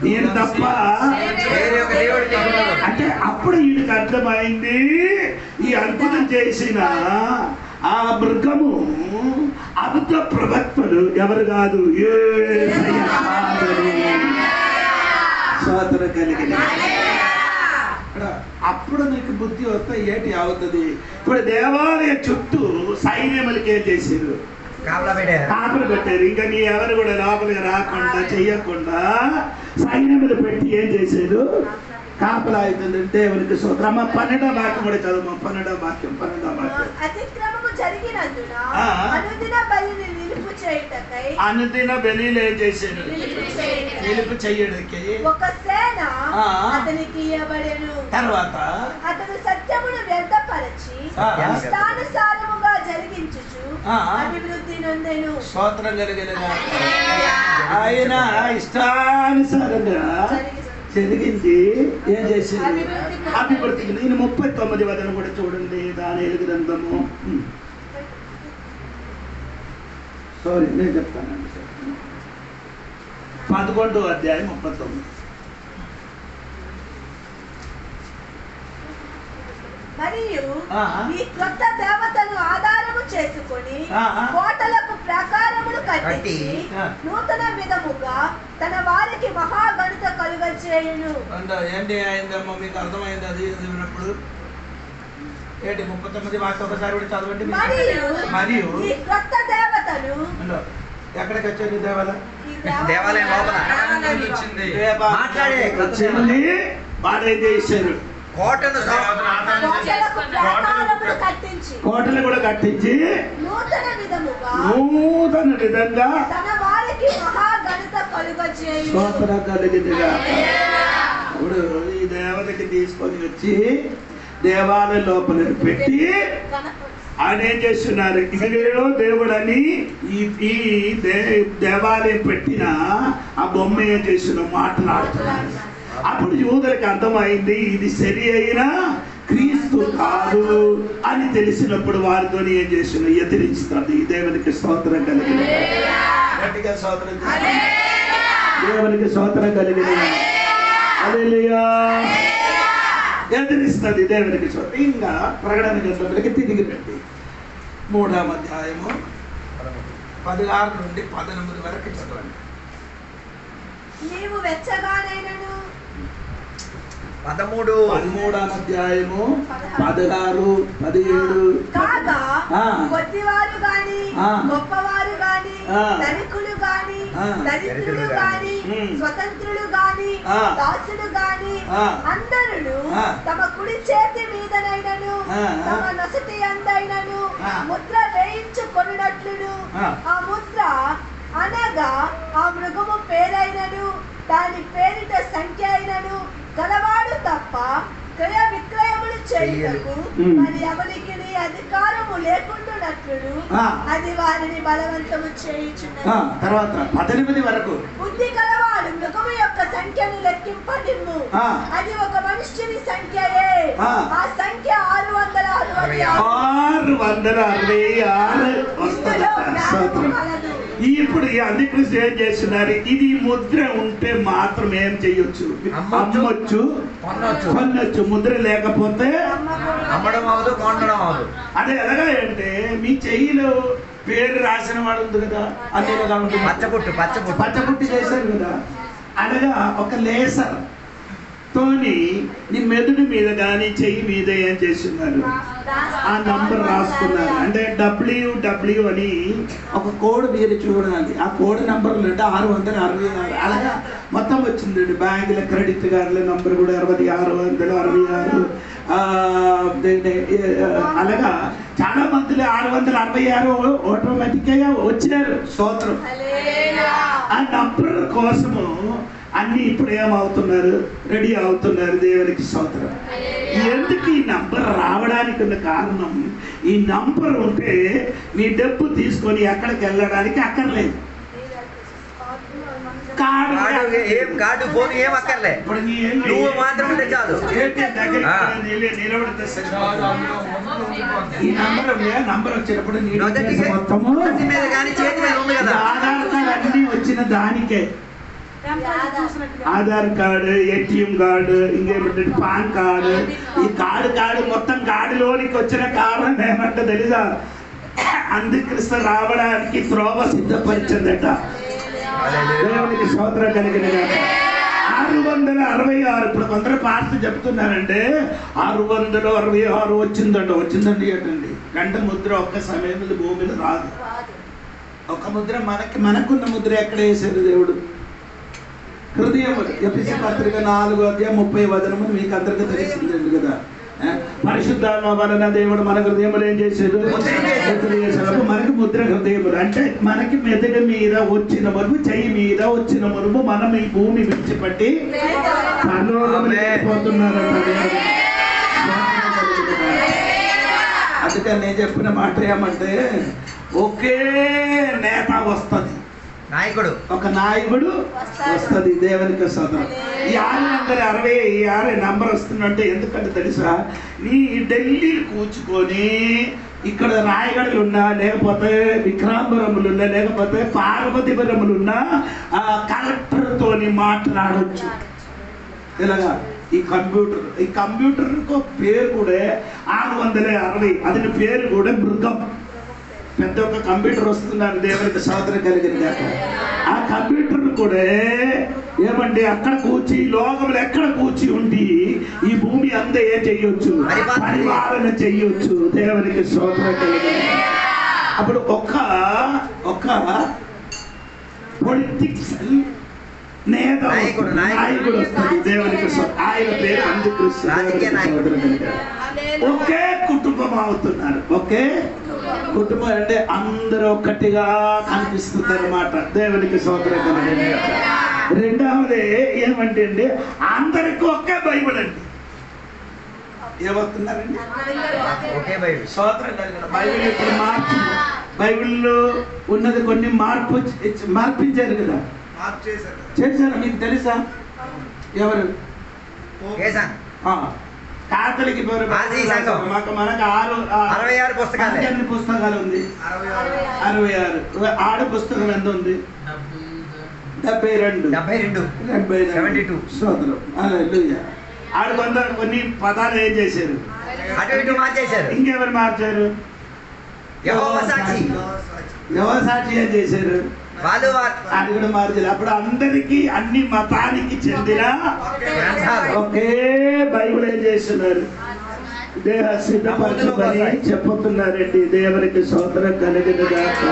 Speaker 1: నేను తప్ప అంటే అప్పుడు వీడికి అర్థమైంది, ఈ అద్భుతం చేసిన ఆ మృగము అబద్ధ ప్రవక్తలు ఎవరు కాదు, సోదరు కలిగిన. అప్పుడు నీకు బుద్ధి వస్తే ఏంటి అవుతుంది. ఇప్పుడు దేవాలయ చుట్టూ సైన్యములకి ఏం చేశారు, కాపలు పెట్టారు. ఇంకా నీ ఎవరు కూడా లోపలికి రాకుండా చెయ్యకుండా సైన్యములు పెట్టి ఏం చేశారు, కాపలా అవుతుంది. దేవునికి స్తోత్రం. 12వ వాక్యం కూడా చదువు. 12వ వాక్యం.
Speaker 2: అతిక్రమము జరిగినందున అనుదిన బలిని నిలుపు చేయుటకై,
Speaker 1: అనుదిన బలిలు ఏం చేశారు, నిలుపు చేయడానికి
Speaker 2: ఒక సేన అతనికి ఇయ్యబడెను.
Speaker 1: తర్వాత
Speaker 2: అతను సత్యమును వ్యర్థపరచి ఇష్టానుసారముగా జరిగించుచు అభివృద్ధి నొందెను.
Speaker 1: స్తోత్రం కలిగిన ఆయన ఇష్టానుసారంగా జరిగింది. ఏం చేసింది? అభివృద్ధికి. నేను 39 వచనం కూడా చూడండి, దానియేలు గ్రంథము. సారీ, నేను చెప్తానండి. 11వ అధ్యాయం 39.
Speaker 2: మరియు ఈ కొత్త దేవతను ఆధారము చేసుకొని కోటలకు ప్రాకారములు కట్టించి నూతన విధముగా తన వారికి మహాగణిత కలుగజేయును.
Speaker 1: ఏంటి అయిందమ్మా? మీకు అర్థమైంది అది చదివినప్పుడు? ఏంటి 39 మాట ఒకసారి కూడా చదవండి. మరియు
Speaker 2: ఈ కొత్త దేవతను
Speaker 1: ఎక్కడికి వచ్చారు?
Speaker 4: దేవాలయం వచ్చింది. వాడేం చేశారు? కోటలు కూడా కట్టించి నూతన విధంగా
Speaker 2: తన వారికి మహాగణిత కలుగజేయును.
Speaker 1: స్తోత్రం కలిగినగా. ఇప్పుడు ఈ దేవతకి తీసుకొని వచ్చి దేవాలయం లోపల పెట్టి ఆయన ఏం చేస్తున్నారు? ఇదిగో దేవుడని ఈ దేవాలయం పెట్టిన ఆ బొమ్మ ఏం చేస్తున్నా మాట్లాడుతున్నారు. అప్పుడు యూదులకు అర్థమైంది ఇది సరి అయిన క్రీస్తు కాదు అని తెలిసినప్పుడు వారితో ఏం చేస్తున్నా? ఎదిరిస్తుంది. దేవునికి స్తోత్రం కలిగిన గట్టిగా స్తోత్రం, దేవునికి స్తోత్రం కలిగిన హల్లెలూయా. ఎదిరిస్తుంది దేవునికి స్తోత్రం. ఇంకా ప్రకటన గ్రంథంలోకి తిరిగి పెట్టి 3వ అధ్యాయము 16 నుండి 19 వరకు చదవండి.
Speaker 2: నీవు వెచ్చగానైనను
Speaker 1: 13వ అధ్యాయము 16, 17
Speaker 2: కాగా కొద్దివారు గాని గొప్పవారు గాని ధనికులు గాని దరిద్రులు గాని స్వతంత్రులు గాని దాసులు గాని అందరూ తమ కుడి చేతి మీదనైనను తమ నొసటి అందైనను ముద్ర వేయించుకొనున్నట్లును ఆ ముద్ర అనగా ఆ మృగము పేరైనను దాని పేరిట సంఖ్య అయినను గలవాడు తప్ప క్రయ విక్రయములు చేయుటకు మరి ఎవరికి అధికారము లేకుండానట్లు అది వారిని బలవంతము చేయుచున్నది.
Speaker 1: తర్వాత 18 వరకు
Speaker 2: బుద్ధి గలవాడు మృగము యొక్క సంఖ్యను లెక్కింపనిమ్ము. అది ఒక మనుష్యుని సంఖ్యయే. ఆ సంఖ్య 666 వస్తుంది.
Speaker 1: ఇప్పుడు ఈ అంత్యక్రీస్తు ఏం చేస్తున్నారు? ఇది ముద్ర ఉంటే మాత్రం ఏం చేయొచ్చు? అమ్మొచ్చు, కొనొచ్చు. ముద్ర లేకపోతే
Speaker 4: అమ్మడం అవదు, కొనడం అవదు.
Speaker 1: అదే ఎలాగా అంటే మీ చెయ్యిలో పేరు రాసిన వాడు ఉంది కదా, అన్ని పచ్చబుట్టు చేశారు కదా. అనగా ఒక లేసర్ తోని నీ మెదడు మీద కానీ చెయ్యి మీద ఏం చేస్తున్నారు? ఆ నంబర్ రాసుకున్నారు. అంటే WW అని ఒక కోడ్ మీరు చూడాలి. ఆ కోడ్ నంబర్లు అంటే 666 అలాగా మొత్తం వచ్చిందండి. బ్యాంకుల క్రెడిట్ కార్డుల నంబర్ కూడా 666. అలాగా చాలా మందిలో 666 ఆటోమేటిక్గా వచ్చినారు. స్తోత్రం. ఆ నంబర్ కోసము అన్ని ఇప్పుడు ఏమవుతున్నారు? రెడీ అవుతున్నారు. దేవునికి స్తోత్రం. ఎందుకు ఈ నంబర్ రావడానికి ఉన్న కారణం, ఈ నంబర్ ఉంటే మీ డబ్బు తీసుకొని ఎక్కడికి వెళ్ళడానికి అక్కర్లేదు. ఈ నంబర్ వచ్చినప్పుడు మొత్తము ఆధార్ కార్డు అన్ని వచ్చిన దానికే. ఆధార్ కార్డు, ATM కార్డు, ఇంకేమంటే పాన్ కార్డు, ఈ కార్డు మొత్తం కార్డులోనికి వచ్చిన కారణం ఏమంటే తెలుసా? అంత్యక్రీస్తు రావడానికి త్రోవ సిద్ధపరిచిందట. దేవునికి స్తోత్రం కలిగిన 666. ఇప్పుడు కొందరు పాస్టర్ చెప్తున్నారంటే 666 వచ్చిందండి ఏంటండి? గంట ముద్ర ఒక్క సమయంలో భూమిలో రాదు. ఒక ముద్ర మనకున్న ముద్ర ఎక్కడ వేసారు దేవుడు? హృదయం. ఎఫెసీ పత్రిక 4వ అధ్యాయం 30వ వచనం మీకు అందరికీ తెలిసిందండి కదా. పరిశుద్ధాత్మ వలన దేవుడు మన హృదయములు ఏం చేశాడు? మనకి ముద్ర హృదయములు అంటే మనకి మెదడు మీద వచ్చిన మరుపు, చెయ్యి మీద వచ్చిన మరుపు మనం ఈ భూమి విడిచిపెట్టి అందుకని నేను చెప్పిన మాట ఏమంటే ఒకే నేత వస్తుంది, ఒక నాయకుడు వస్తుంది. దేవునికి స్తోత్రం. ఈ 666 నంబర్ వస్తుందంటే ఎందుకంటే తెలుసా, నీ ఢిల్లీ కూర్చుకొని ఇక్కడ రాయగడలు ఉన్నా, లేకపోతే విక్రాంబరములు ఉన్నా, లేకపోతే పార్వతీపురములు ఉన్నా కలెక్టర్తోని మాట్లాడవచ్చు. ఇలాగా ఈ కంప్యూటర్ పేరు కూడా 660, అది పేరు కూడా మృగం. పెద్ద ఒక కంప్యూటర్ వస్తున్నారు, దేవునికి స్తోత్రం కలిగిన గాక. ఆ కంప్యూటర్ కూడా ఏమంటే అక్కడ కూర్చి లోకంలో ఎక్కడ కూర్చి ఉండి ఈ భూమి అంతా ఏం చెయ్యొచ్చు, పరిపాలన చెయ్యొచ్చు. దేవునికి స్తోత్రం కలిగిన. అప్పుడు ఒక పొలిటిక్స్ నాయకుడు వస్తుంది, దేవునికి ఆయన పేరు అంత్యక్రీస్తు. ఒకే కుటుంబం అవుతున్నారు. ఒకే కుటుంబం అంటే అందరూ ఒక్కటిగా కనిపిస్తుంది అన్నమాట. దేవునికి స్తోత్రం కలిగింది. రెండవది ఏమంటే అండి, అందరికీ ఒకే బైబిల్ అండి. ఏమవుతున్నారండి? స్తోత్రం కలిగిన బైబిల్ ఇప్పుడు బైబిల్లో ఉన్నది కొన్ని మార్పించారు కదా, చేశారు. మీకు తెలుసా? ఎవరు? కాథలిక్ మనకు
Speaker 4: 66 పుస్తకాలు.
Speaker 1: ఎన్ని పుస్తకాలు ఉంది? 66. ఆడ పుస్తకం ఎంత ఉంది? 72. స్తోత్రం. హల్లెలూయా. ఆడ కొన్ని పదాలు ఏం చేశారు? ఇంకెవరు మార్చారు? యెహోవా సాక్షి ఏం చేశారు? అది కూడా మార్చారు. అప్పుడు అందరికి అన్ని మతానికి చెందిన ఒకే బైబిల్ ఏం చేస్తున్నారు? దేహ సిద్ధపరచమని చెప్పుతున్నారండి. దేవునికి స్తోత్రం కలిగిన గాక.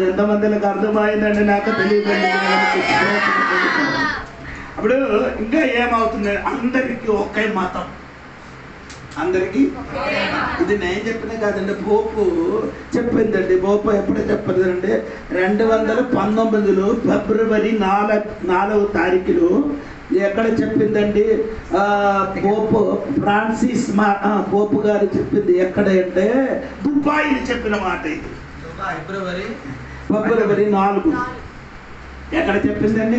Speaker 1: ఎంతమందికి అర్థమైందండి నాకు తెలియదండి. అప్పుడు ఇంకా ఏమవుతుంది? అందరికి ఒకే మతం. అందరికి ఇది నేను చెప్పిన కాదండి, పోపు చెప్పిందండి. పోపు ఎప్పుడో చెప్పలేదండి, 2019 ఫిబ్రవరి 4వ తారీఖులో ఎక్కడ చెప్పిందండి? పోపు ఫ్రాన్సిస్ పోపు గారు చెప్పింది. ఎక్కడ అంటే దుబాయ్ చెప్పిన మాట ఇది. ఫిబ్రవరి 4 ఎక్కడ చెప్పిందండి?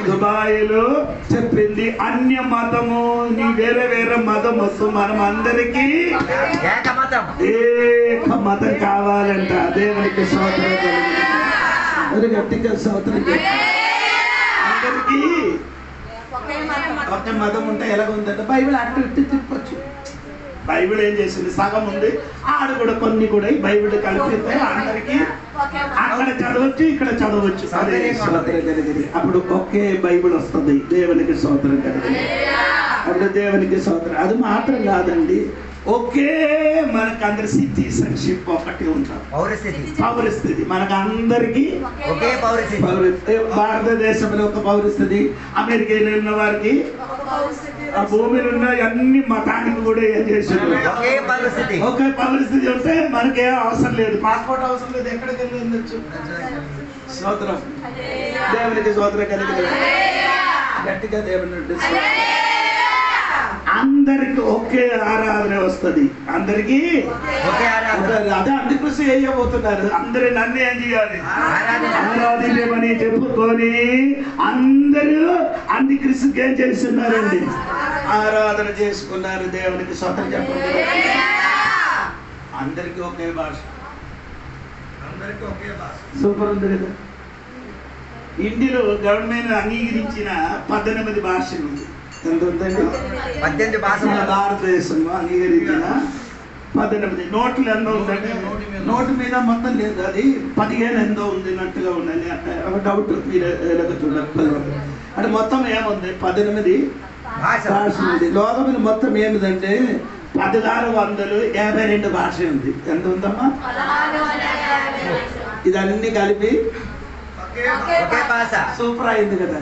Speaker 1: దుబాయ్లో చెప్పింది. అన్య మతము, నీ వేరే వేరే మతం వస్తూ మనం అందరికీ ఏక మతం కావాలంట. దేవునికి స్తోత్రం కలిగింది. గట్టిగా స్తోత్రం. అందరికీ ఒక మతం ఉంటే ఎలాగుందంటే బైబిల్ అటు ఇటు తిప్పచ్చు. బైబిల్ ఏం చేసింది? సగం ఉంది, ఆడ కూడా కొన్ని కూడా బైబిల్ కలిపితే అందరికి అక్కడ చదవచ్చు, ఇక్కడ చదవచ్చు. అదే స్తోత్రం కలిగింది. అప్పుడు ఒకే బైబిల్ వస్తుంది. దేవునికి స్తోత్రం కలిగింది. అప్పుడు దేవునికి స్తోత్రం. అది మాత్రం కాదండి, ఒకే మనకు అందరి సిటిజన్షిప్ ఒకటి ఉంటాం. పౌరస్థితి మనకు అందరికి
Speaker 4: ఒకే పౌరస్థితి.
Speaker 1: భారతదేశంలో ఒక పౌరస్థితి, అమెరికాలో ఉన్న వారికి, ఆ భూమిలో ఉన్న అన్ని మతానికి కూడా ఏం చేశారు? ఒకే పౌరస్థితి ఉంటే మనకే అవసరం లేదు, పాస్పోర్ట్ అవసరం లేదు, ఎక్కడికి వెళ్ళి ఉండొచ్చు. స్తోత్రం. దేవునికి స్తోత్రం కలిగింది. గట్టిగా దేవుని అందరికి ఒకే ఆరాధన వస్తుంది. అందరికి అదే అందుకోసం వేయబోతున్నారు. అందరూ నన్ను ఏం చేయాలి? ఆరాధించమని చెప్పుకొని అందరూ అన్ని క్రిస్తుకి ఏం చేస్తున్నారండి? ఆరాధన చేసుకున్నారు. దేవునికి స్వతం చెప్పండి. అందరికి ఒకే భాష. సూపర్ ఉంది కదా. ఇండియాలో గవర్నమెంట్ అంగీకరించిన 18 భాషలు ఉంది. ఎంత ఉందండి?
Speaker 4: 18 భాషలు.
Speaker 1: భారతదేశంలో అంగీకరించిన 18. నోట్లు ఎంతో ఉందండి? నోటు మీద మొత్తం లేదు, అది 15 ఎంతో ఉంది అన్నట్టుగా ఉందండి. డౌట్ మీరు చూడాలి. అంటే మొత్తం ఏముంది? 18 భాషలు ఉంది. లోకంలో మొత్తం ఏమిదంటే 1652 భాష ఉంది. ఎంత ఉందమ్మా? ఇదన్నీ కలిపి సూపర్ అయింది కదా.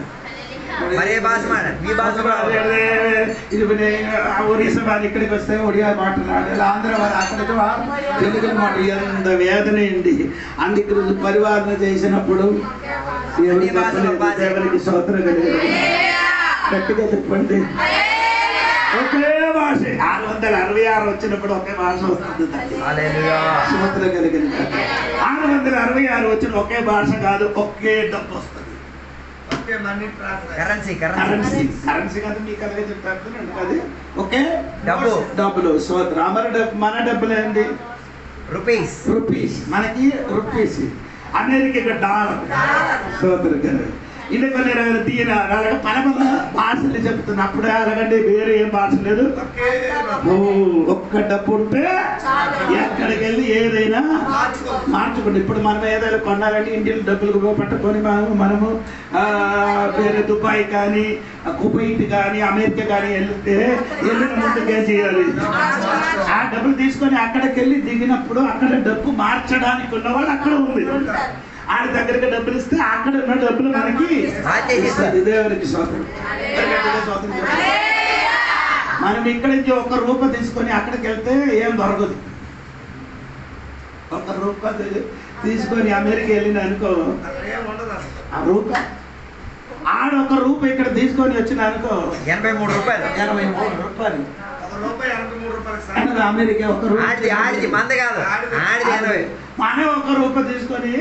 Speaker 1: ఒరిస్సా వాళ్ళు ఇక్కడికి వస్తే ఒడియా మాట్లాడాలి, ఆంధ్ర వాళ్ళు అక్కడికి తెలుగు మాట. ఎంత వేదన అండి. అందుకు పరివారణ చేసినప్పుడు దేవునికి స్తోత్రం కలిగింది. గట్టిగా చెప్పండి. ఒకే భాష. 666 వచ్చినప్పుడు ఒకే భాష వస్తుంది. స్తోత్రం కలిగింది. 666 వచ్చిన ఒకే భాష కాదు, ఒకే డబ్బు వస్తుంది.
Speaker 4: కరెన్సీ
Speaker 1: కరెన్సీ కరెన్సీ కదా మీకు అలాగే చెప్తాను అది. ఓకే,
Speaker 4: డబ్బు
Speaker 1: డబ్బులు. సోదర మన డబ్బులు ఏంటి? రూపీస్. మనకి రూపీస్. America dollar. సోదరు గారు ఇల్లు కొన్ని తీయన అలాగే పనమల భాషలు చెప్తున్నా. అప్పుడే అలాగంటే వేరే ఏం భాష లేదు. ఒక్క డబ్బు ఉంటే ఎక్కడికి వెళ్ళి ఏదైనా మార్చుకోండి. ఇప్పుడు మనం ఏదైనా కొనాలంటే ఇండియన్ డబ్బులు పట్టుకొని మనము వేరే దుబాయ్ కానీ కువైట్ కానీ అమెరికా కానీ వెళ్ళిన ముందుకు ఏం చేయాలి? ఆ డబ్బులు తీసుకొని అక్కడికి వెళ్ళి దిగినప్పుడు అక్కడ డబ్బు మార్చడానికి ఉన్న వాళ్ళు అక్కడ ఉంది. ఆయన దగ్గరికి డబ్బులు ఇస్తే అక్కడ ఉన్న డబ్బులు మనకి దేవునికి స్వాతంత్రం. మనం ఇక్కడ నుంచి ₹1 తీసుకొని అక్కడికి వెళ్తే ఏం దొరకదు. ₹1 తీసుకొని అమెరికా వెళ్ళిన అనుకో, ఆ రూపాయి ఆడ ₹1 ఇక్కడ తీసుకొని వచ్చిన అనుకో ₹83. అమెరికా మనం ₹1 తీసుకొని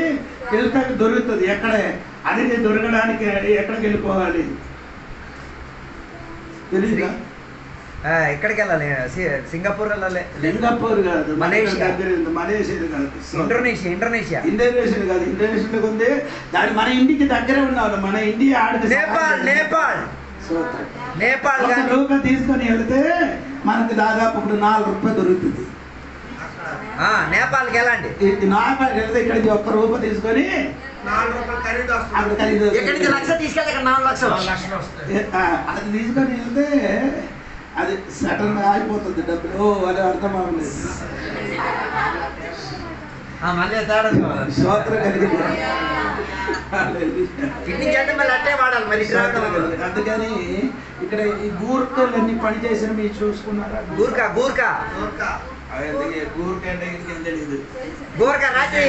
Speaker 1: వెళ్తే దొరుకుతుంది. ఎక్కడే అది దొరకడానికి ఎక్కడికి వెళ్ళిపోవాలి తెలియదుగా.
Speaker 4: ఎక్కడికి వెళ్ళాలి? సింగపూర్ వెళ్ళాలి.
Speaker 1: సింగపూర్ కాదు,
Speaker 4: మలేషియా
Speaker 1: కాదు,
Speaker 4: ఇండోనేషియా
Speaker 1: కాదు. ఇండోనేషియా ఉంది. దాని మన ఇంటికి దగ్గరే ఉన్నాడు. మన ఇండియా ఆడితే
Speaker 4: నేపాల్
Speaker 1: ₹1 తీసుకొని వెళ్తే మనకి దాదాపు ఇప్పుడు ₹4 దొరుకుతుంది.
Speaker 4: నేపాల్కి వెళ్ళండి.
Speaker 1: నేపాల్ వెళ్తే ఇక్కడికి ₹1 తీసుకొని
Speaker 4: ఇక్కడికి 1,00,000 తీసుకెళ్ళి ఇక్కడ 4 లక్షలు
Speaker 1: అది తీసుకొని వెళ్తే అది సడన్ ఆగిపోతుంది డబ్బులు. అది అర్థం అవ్వలేదు.
Speaker 4: మళ్ళీ తేడా
Speaker 1: స్తోత్రం కలిగి అందుకని ఇక్కడ ఈ గూర్ఖలన్నీ పని చేసిన మీరు చూసుకున్నారా?
Speaker 4: గూర్ఖా రాత్రి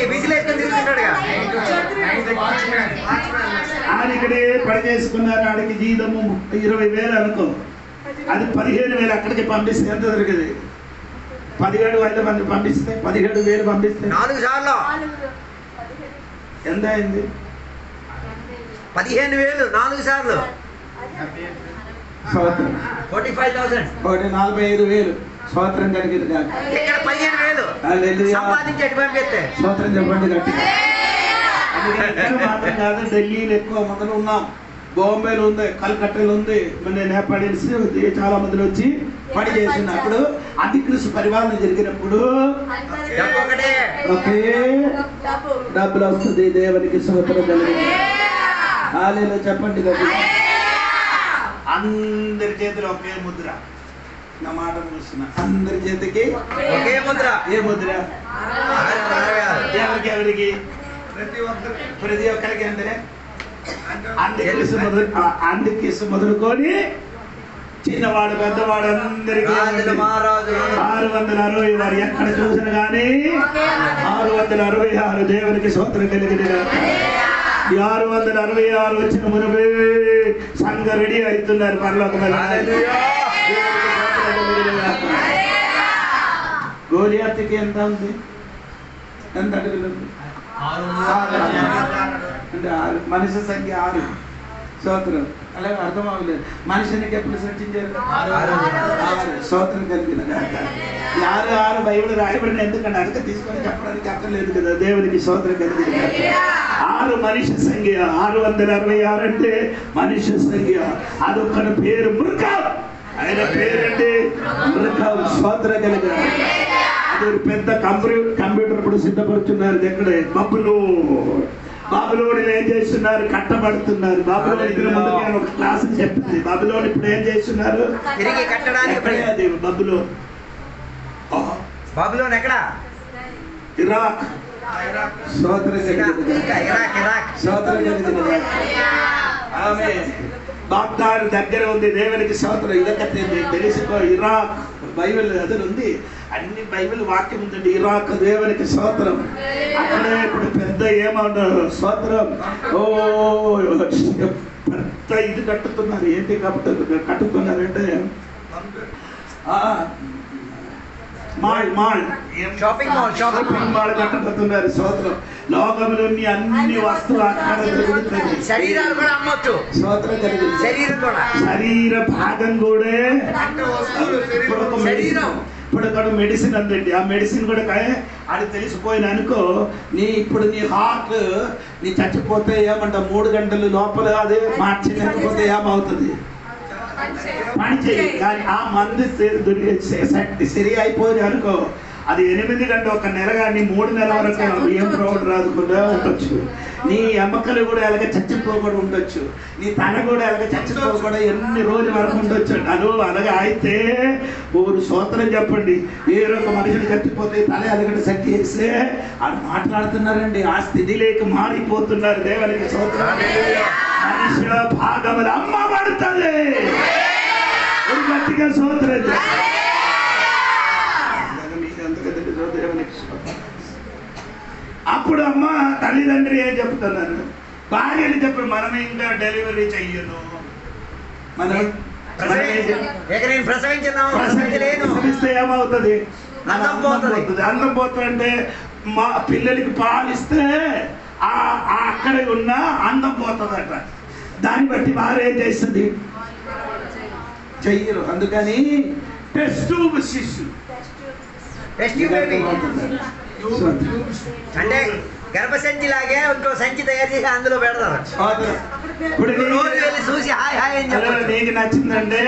Speaker 1: ఆయన ఇక్కడే పని చేసుకున్నారు. ఆడికి జీతము 20,000 అనుకో, అది 15,000 అక్కడికి పంపిస్తే ఎంత దొరికింది? 17,000 మంది పంపిస్తే 17,000 పంపిస్తే
Speaker 4: 4 సార్లు
Speaker 1: ఎంత అయింది?
Speaker 4: 15,000 4 సార్లు 45,000
Speaker 1: 45,000 స్తోత్రం కలిగింది.
Speaker 4: ఇక్కడ 15,000 సంపాదించి పంపిస్తే
Speaker 1: స్తోత్రం చెప్పండి గట్టిగా. మాత్రం కాదు, ఢిల్లీలో ఎక్కువ మందిలో ఉన్నాం, బాంబేలో ఉంది, కల్కట్టాలో ఉంది, నేపాళీస్ చాలా మందిలో వచ్చి పని చేస్తున్నప్పుడు అంత్యక్రీస్తు పరిపాలన జరిగినప్పుడు ఒకే డబ్బులు వస్తుంది. దేవునికి స్తోత్రం కలిగింది. హల్లెలూయా చెప్పండి గట్టిగా. అందరి చేతిలో ఒకే ముద్ర. నా మాట చూస్తున్నా, అందరి చేతికి
Speaker 4: ఒకే ముద్ర.
Speaker 1: ఏ ముద్ర? ఎవరికి? ప్రతి ఒక్కరికి అంటే అందుకేసు మొదలుకొని చిన్నవాడు పెద్దవాడు అందరికీ 660 వారు ఎక్కడ చూసిన కానీ 666 దేవునికి స్తోత్రం కలిగింది. 666 వచ్చిన మునుపే సంఘ రెడీ అవుతున్నారు పరలోకమైన. గోలియాత్కి ఎంత ఉంది? ఎంత అడుగులు? అంటే 6. మనిషి సంఖ్య 6. స్తోత్రం. అలాగే అర్థం అవ్వలేదు. మనిషినికి ఎప్పుడు సృష్టించారు? 6. స్తోత్రం కలిగిన 6 బైబిల్ రాయబడిన ఎందుకంటే అడగ తీసుకొని చెప్పడానికి అక్కర్లేదు కదా. దేవునికి స్తోత్రం కలిగిన 6 మనిషి సంఖ్య. 666 అంటే మనిషి సంఖ్య. అదొక్కడి పేరు మృగం. ఆయన పేరంటే మృగం. స్తోత్రం కలిగిన అది పెద్ద కంప్యూటర్ ఇప్పుడు సిద్ధపడుతున్నారు. ఎక్కడే బాబులోని ఏం చేస్తున్నారు? కట్టబడుతున్నారు. బాబులోని ఇద్దరు ముందు నేను ఒక క్లాస్ చెప్పింది. బాబులోని ఇప్పుడు ఏం చేస్తున్నారు?
Speaker 4: తిరిగి కట్టడానికి.
Speaker 1: అది
Speaker 4: బాబులోని ఎక్కడ?
Speaker 1: ఇరాక్. స్తోత్రం ఆమె బాగ్దాద్ దగ్గర ఉంది. దేవునికి స్తోత్రం. ఇదొక తెలుసుకో. ఇరాక్ బైబిల్ అదే ఉంది. అన్ని బైబిల్ వాక్యం ఉందండి. ఇరాక్ దేవునికి స్తోత్రం. అక్కడే ఇప్పుడు పెద్ద ఏమన్నారు? స్తోత్రం. పెద్ద ఇది కట్టుతున్నారు. ఏంటి కట్టుతున్నారంటే మాల్
Speaker 4: షాపింగ్
Speaker 1: మాల్ కట్టబోతున్నారు. సోదరం లోకంలోని అన్ని వస్తువులు అక్కడ దొరుకుతుంది.
Speaker 4: శరీరాలు కూడా అమ్మొచ్చు.
Speaker 1: సోదరం జరిగింది.
Speaker 4: శరీరం కూడా,
Speaker 1: శరీర భాగం కూడా
Speaker 4: శరీరం.
Speaker 1: ఇప్పుడు అక్కడ మెడిసిన్ అందండి. ఆ మెడిసిన్ కూడా అది తెలిసిపోయిన అనుకో, ఇప్పుడు నీ హార్ట్ నీ చచ్చిపోతే ఏమంట 3 గంటల లోపల అదే మార్చలేకపోతే ఏమవుతుంది? పని చేయి. కానీ ఆ మందు సరి అయిపోయింది అనుకో, అది 8 గంటలు 1 నెల కానీ 3 నెలల వరకు ఏం ప్రాబ్లం రాకుండా ఉండొచ్చు. నీ ఎమ్మకలు కూడా ఎలాగ చచ్చిపోకుండా ఉండొచ్చు. నీ తల కూడా ఎలాగ చచ్చిపోకుండా ఎన్ని రోజుల వరకు ఉండొచ్చు. అలాగే అయితే ఊరు సోత్రం చెప్పండి. ఒక మనుషులు చచ్చిపోతే తల ఎలాగంటే శక్తి చేస్తే అది మాట్లాడుతున్నారండి. ఆ స్థితి లేక మారిపోతున్నారు. దేవునికి సోత్రం. మనుషుల భాగములు అమ్మబడుతుంది. గట్టిగా సోత్రం. అప్పుడు అమ్మ తల్లిదండ్రి ఏం చెప్తున్నారు? భార్యలు చెప్పు, మనం ఇంకా డెలివరీ చెయ్యను, మనం ప్రసవిస్తే ఏమవుతుంది? అందం పోతుంది. అంటే మా పిల్లలకి పాలిస్తే అక్కడ ఉన్న అందం పోతుందట. దాన్ని బట్టి భార్య ఏం చేస్తుంది? చెయ్యరు. అందుకని టెస్ట్ శిశు
Speaker 4: అంటే గర్భసంచి లాగే ఇంకో సంచి తయారు చేసి అందులో పెడతారు. చూసి హాయ్ హాయ్ అని చెప్పారు.
Speaker 1: నీకు నచ్చిందంటే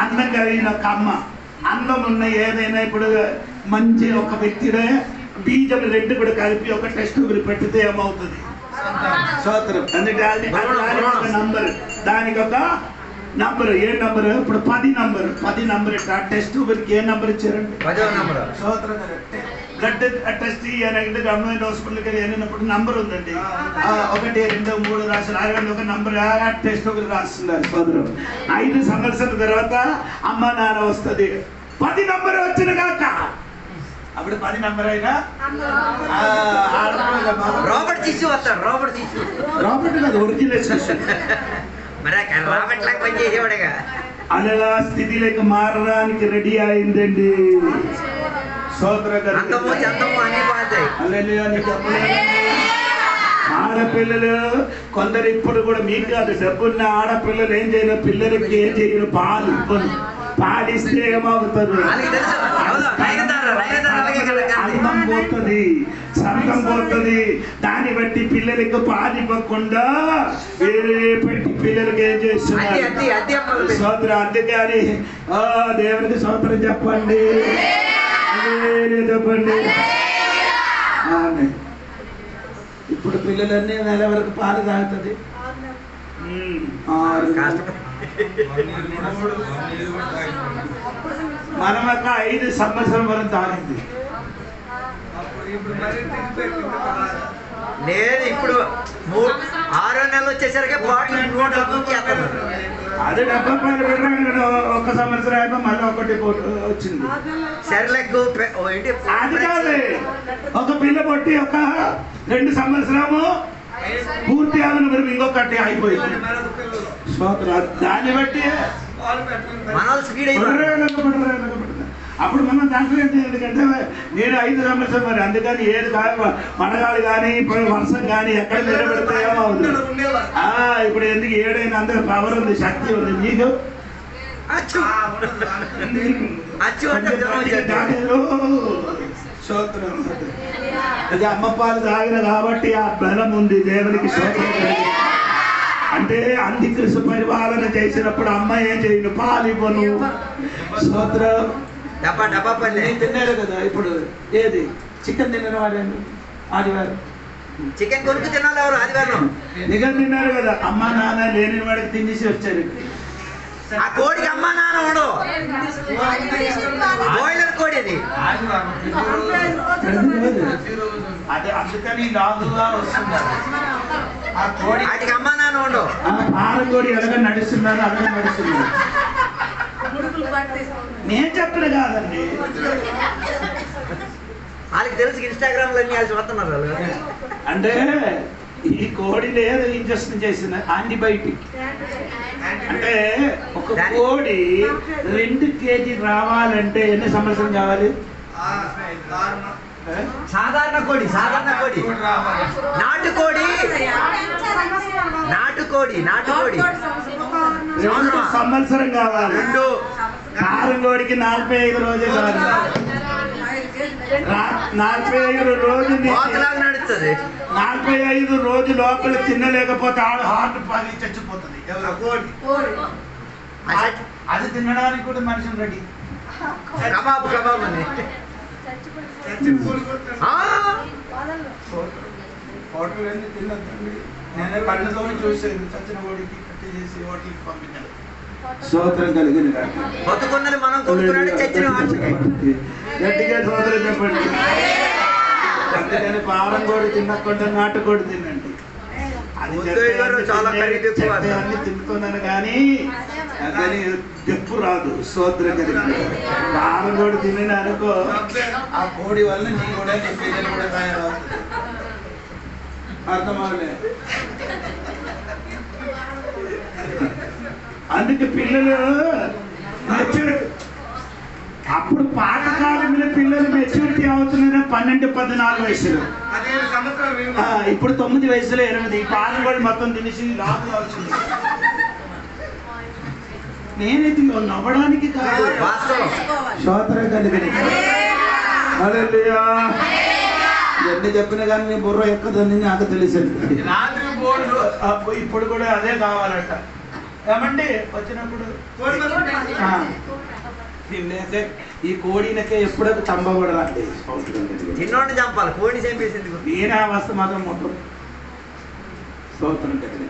Speaker 1: అందం కలిగిన ఒక అమ్మ, అందం ఉన్న ఏదైనా ఇప్పుడు మంచి ఒక వ్యక్తినే బీజం 2 కూడా కలిపి ఒక టెస్ట్ పెడితే ఏమవుతుంది? సోత్రం. అందుకే నంబర్, దానికి ఒక నంబర్. ఏ నంబర్? ఇప్పుడు 10 నంబర్ టెస్ట్ ఏ నంబర్ ఇచ్చారండి?
Speaker 4: 10వ నంబర్.
Speaker 1: సోత్రం. బ్లడ్ టెస్ట్ అనేది గవర్నమెంట్ హాస్పిటల్కి వెళ్ళినప్పుడు నంబర్ ఉందండి. 1, 2, 3 రాసి ఒక నంబర్ టెస్ట్ ఒకటి రాస్తున్నారు. సోదరం 5 సంవత్సరాల తర్వాత అమ్మ నాన్న వస్తుంది. 10 నంబర్ వచ్చిన కాక అప్పుడు 10 నంబర్ అయినా
Speaker 4: రాబర్ట్ శిశు వస్తాడు.
Speaker 1: రాబర్ట్ కాదు, ఒరిజినల్ శిశు. అలా స్థితి లేక మారడానికి రెడీ అయిందండి. ఆడపిల్లలు కొందరు ఇప్పుడు కూడా మీకు కాదు, డబ్బున్న ఆడపిల్లలు ఏం చేయరు, పిల్లలకి ఏం చేయరు, పాలు పాలిస్తే ఏమవుతారు? అందం పోతుంది, సంతం పోతుంది. దాన్ని బట్టి పిల్లలకి పాలివ్వకుండా వేరే పెట్టి పిల్లలకి ఏం చేస్తున్నారు? సోదరు. అందుకని దేవునికి సోదరం చెప్పండి, చెప్పండి. ఇప్పుడు పిల్లలన్నీ నెల వరకు పాలు తాగుతుంది. మనం ఒక 5 సంవత్సరం వరకు తాగింది.
Speaker 4: లేదు, ఇప్పుడు 6వ నెలలు వచ్చేసరికి
Speaker 1: అదే 70 రూపాయలు పెట్టాను. 1 సంవత్సరం అయిపో మళ్ళీ ఒకటి వచ్చింది. అది కాదు, ఒక పిల్ల పొట్టి ఒక 2 సంవత్సరము పూర్తి ఆగిన మరి ఇంకొకటి అయిపోయింది. దాన్ని బట్టి అప్పుడు మనం దాంట్లో ఎందుకంటే నేను 5 సంవత్సరం మరి, అందుకని ఏది మడగాలి కానీ ఇప్పుడు వర్షం కానీ ఎక్కడ నిలబెడితే ఏమవుతుంది? ఇప్పుడు ఎందుకు ఏడైనా అందరూ పవర్ ఉంది, శక్తి ఉంది. నీకు స్తోత్రం. అది అమ్మ పాలు తాగిన కాబట్టి ఆ బలం ఉంది. దేవునికి స్తోత్రం. అంటే అంత్యక్రిస్తు పరిపాలన చేసినప్పుడు అమ్మ ఏం చేయను? పాలు ఇవ్వను. స్తోత్రం. తిన్నారు కదా ఇప్పుడు. ఏది చికెన్ తిన్న వాడండి ఆదివారం
Speaker 4: చికెన్ కొనుక్కు తినాలి. ఎవరు ఆదివారం
Speaker 1: చికెన్ తిన్నారు కదా. అమ్మ నాన్న లేని వాడికి తినేసి వచ్చారు.
Speaker 4: ఆ కోడికి అమ్మ నాన్న ఉండవు. బాయిలర్ కోడి అది.
Speaker 1: అది అందుకని లాగుగా వస్తున్నారు. ఆ కోడి
Speaker 4: వాటికి అమ్మ నాన్న ఉండవు.
Speaker 1: పాల కోడి ఎలాగ నడుస్తున్నారు, అలాగే నడుస్తున్నారు. నేను చెప్పిన కాదండి,
Speaker 4: వాళ్ళకి తెలుసు. ఇన్స్టాగ్రామ్ లో అన్ని వాళ్ళు చూస్తున్నారు.
Speaker 1: అంటే ఈ కోడి లేదు ఇంజక్షన్ చేసిన యాంటీబయాటిక్. అంటే ఒక కోడి 2 kg రావాలంటే ఎన్ని సంవత్సరం కావాలి?
Speaker 4: సాధారణ కోడి నాటుకోడి
Speaker 1: 2 సంవత్సరం కావాలి.
Speaker 4: 2
Speaker 1: కారం కోడికి 45 రోజులు కావాలి. 45 రోజులు
Speaker 4: నడుస్తుంది.
Speaker 1: 45 రోజుల లోపల తినలేకపోతే ఆడు హార్ట్ పని చచ్చిపోతుంది. అది తినడానికి కూడా మనిషిని రెడీ.
Speaker 4: కబాబ్ అని
Speaker 1: హోటల్ అన్ని తినద్దండి. నేనే కళ్ళతో చూసేది. చచ్చిన కోడికి కట్టి చేసి హోటల్కి పంపించాను. స్తోత్రం కలిగిన
Speaker 4: బతుకున్నది మనం కొనుక్కున్నాడు, చచ్చిన
Speaker 1: గట్టిగా స్తోత్రం చెప్పండి. అందుకని పారం కోడి తినకుండా నాటుకోడి తినండి.
Speaker 4: చాలా
Speaker 1: అన్ని తింటున్నాను కానీ చెప్పు రాదు. స్తోత్రం కలిగిన పారం కోడి తిని అనుకో, ఆ కోడి వల్ల నీ కూడా నీ పిల్లలు కూడా తయారవుతుంది. అర్థమవులే. అందుకే పిల్లలు అప్పుడు పాతకాలంలో పిల్లలు మెచ్యూరిటీ అవుతున్నారా 12-14 వయసులో. ఇప్పుడు 9 వయసులో 8. ఈ పాలు కూడా మొత్తం తినేసి లాభం కావాల్సింది. నేనైతే నవ్వడానికి కాదు, స్తోత్రం కలిగిన హల్లెలూయా. ఎన్ని చెప్పినా కానీ నీ బుర్ర ఎక్కదని నాకు తెలిసింది. ఇప్పుడు కూడా అదే కావాలంట. ఏమండి వచ్చినప్పుడు ఈ కోడినకే ఎప్పుడో చంపబడరాండి.
Speaker 4: చిన్నోడిని చంపాలి, కోడిని చంపేసింది.
Speaker 1: నేనే అవస్థ మాత్రం మొత్తం. స్తోత్రం కలిగిన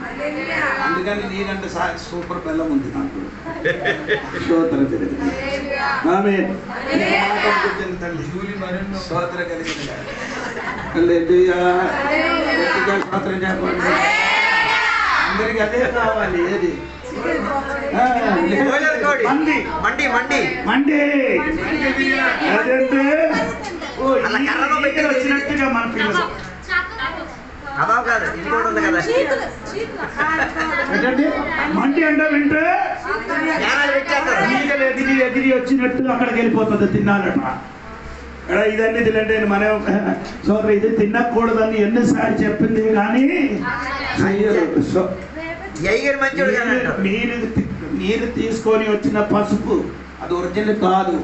Speaker 1: అందుకని నేనంటే సూపర్ బెల్లం ఉంది నాకు. స్తోత్రం కలిగిన ఆమేన్. తల్లి స్తోత్రం కలిగిన హల్లెలూయా. గట్టిగా స్తోత్రం చెప్పండి. అందరికి అదే కావాలి. ఏది మండి
Speaker 4: మండి మండి
Speaker 1: మండి అదంటే వచ్చినట్టుగా మన పిల్లలు
Speaker 4: కబాబ్ కాదు, ఇంకోటి ఉంది కదా.
Speaker 1: ఏంటంటే మండి అంటే వింటే ఎగిరి ఎగిరి వచ్చినట్టు అక్కడికి వెళ్ళిపోతుంది. తినాలట ఇదన్నీ తినండి మనం సోదరు ఇది తినకూడదని ఎన్నిసార్లు చెప్పింది కానీ మీరు తీసుకొని వచ్చిన పసుపు అది ఒరిజినల్ కాదు,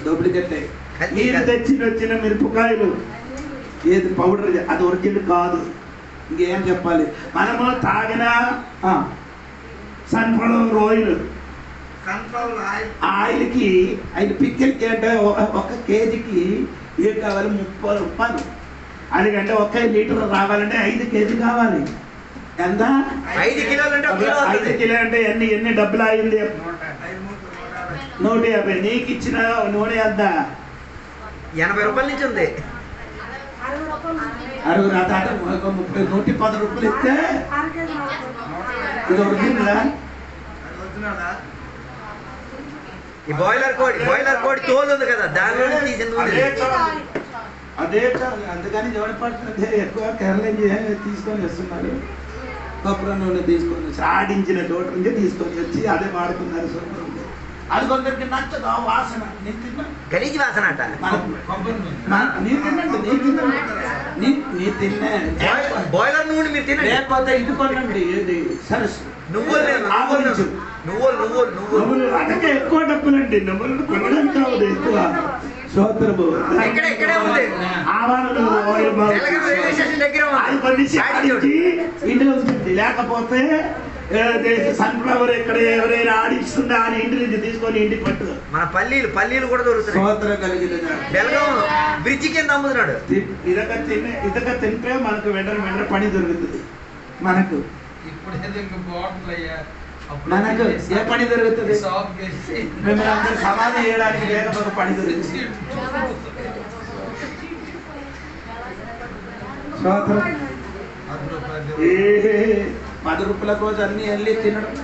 Speaker 1: డూప్లికేట్. మీరు వచ్చిన మిరపకాయలు ఏది పౌడర్ అది ఒరిజినల్ కాదు. ఇంకేం చెప్పాలి? మనము తాగిన సన్ఫ్లవర్ ఆయిల్కి ఆయన పిక్కిల్కి అంటే 1 kgకి ఏం కావాలి? 30 రూపాయలు. అందుకంటే 1 లీటర్ రావాలంటే 5 kg కావాలి. ఎంత?
Speaker 4: 5 కిలోలు
Speaker 1: అంటే ఎన్ని డబ్బులు అయింది? 150. నీకు ఇచ్చిన నూనె ఎంత?
Speaker 4: 80 రూపాయల నుంచి ఉంది.
Speaker 1: 60 110 రూపాయలు ఇస్తే ఇది ఒరిజినలా?
Speaker 4: ఈ బాయిలర్ కోడి తోలు ఉంది కదా, దానిలో
Speaker 1: అదే చాలు. అందుకని జోడపడుతుంది ఎక్కువ కేరళ తీసుకొని వస్తున్నారు. కొబ్బరి నూనె తీసుకొని వచ్చి ఆడించిన చోట నుంచి తీసుకొని వచ్చి అదే వాడుతున్నారు. సూపర్ ఉంది. అది కొందరికి నచ్చదు ఆ వాసన. నేను తిన్నా
Speaker 4: గలీజ్ వాసన అంట. బాయిలర్ నూనె మీరు తినండి,
Speaker 1: లేకపోతే ఇది కొనండి. ఏది సరస్సు నువ్వులు అదకే ఎక్కువ డబ్బులండి. నువ్వులు కొనడం కావదు ఎక్కువ. స్తోత్రము. ఆవాలు ఇంటిలో ఉంటుంది. లేకపోతే సన్ఫ్లవర్ ఎక్కడ ఎవరైనా ఆడిస్తుందా అని ఇంటి నుంచి తీసుకొని ఇంటికి పట్టు.
Speaker 4: మన పల్లీలు కూడా దొరుకుతాయి.
Speaker 1: స్తోత్రం కలిగిన
Speaker 4: బెల్లం బ్రిడ్జి కింద అమ్ముతున్నాడు.
Speaker 1: ఇదక తింటే మనకు వెంటనే పని దొరుకుతుంది. మనకు ఏ పని దొరుకుతుంది? మిమ్మల్ని అందరూ సమాధి చేయడానికి లేకపోతే పని దొరుకుతుంది. ఏ 10 రూపాయల కోసం అన్ని వెళ్ళి తినడం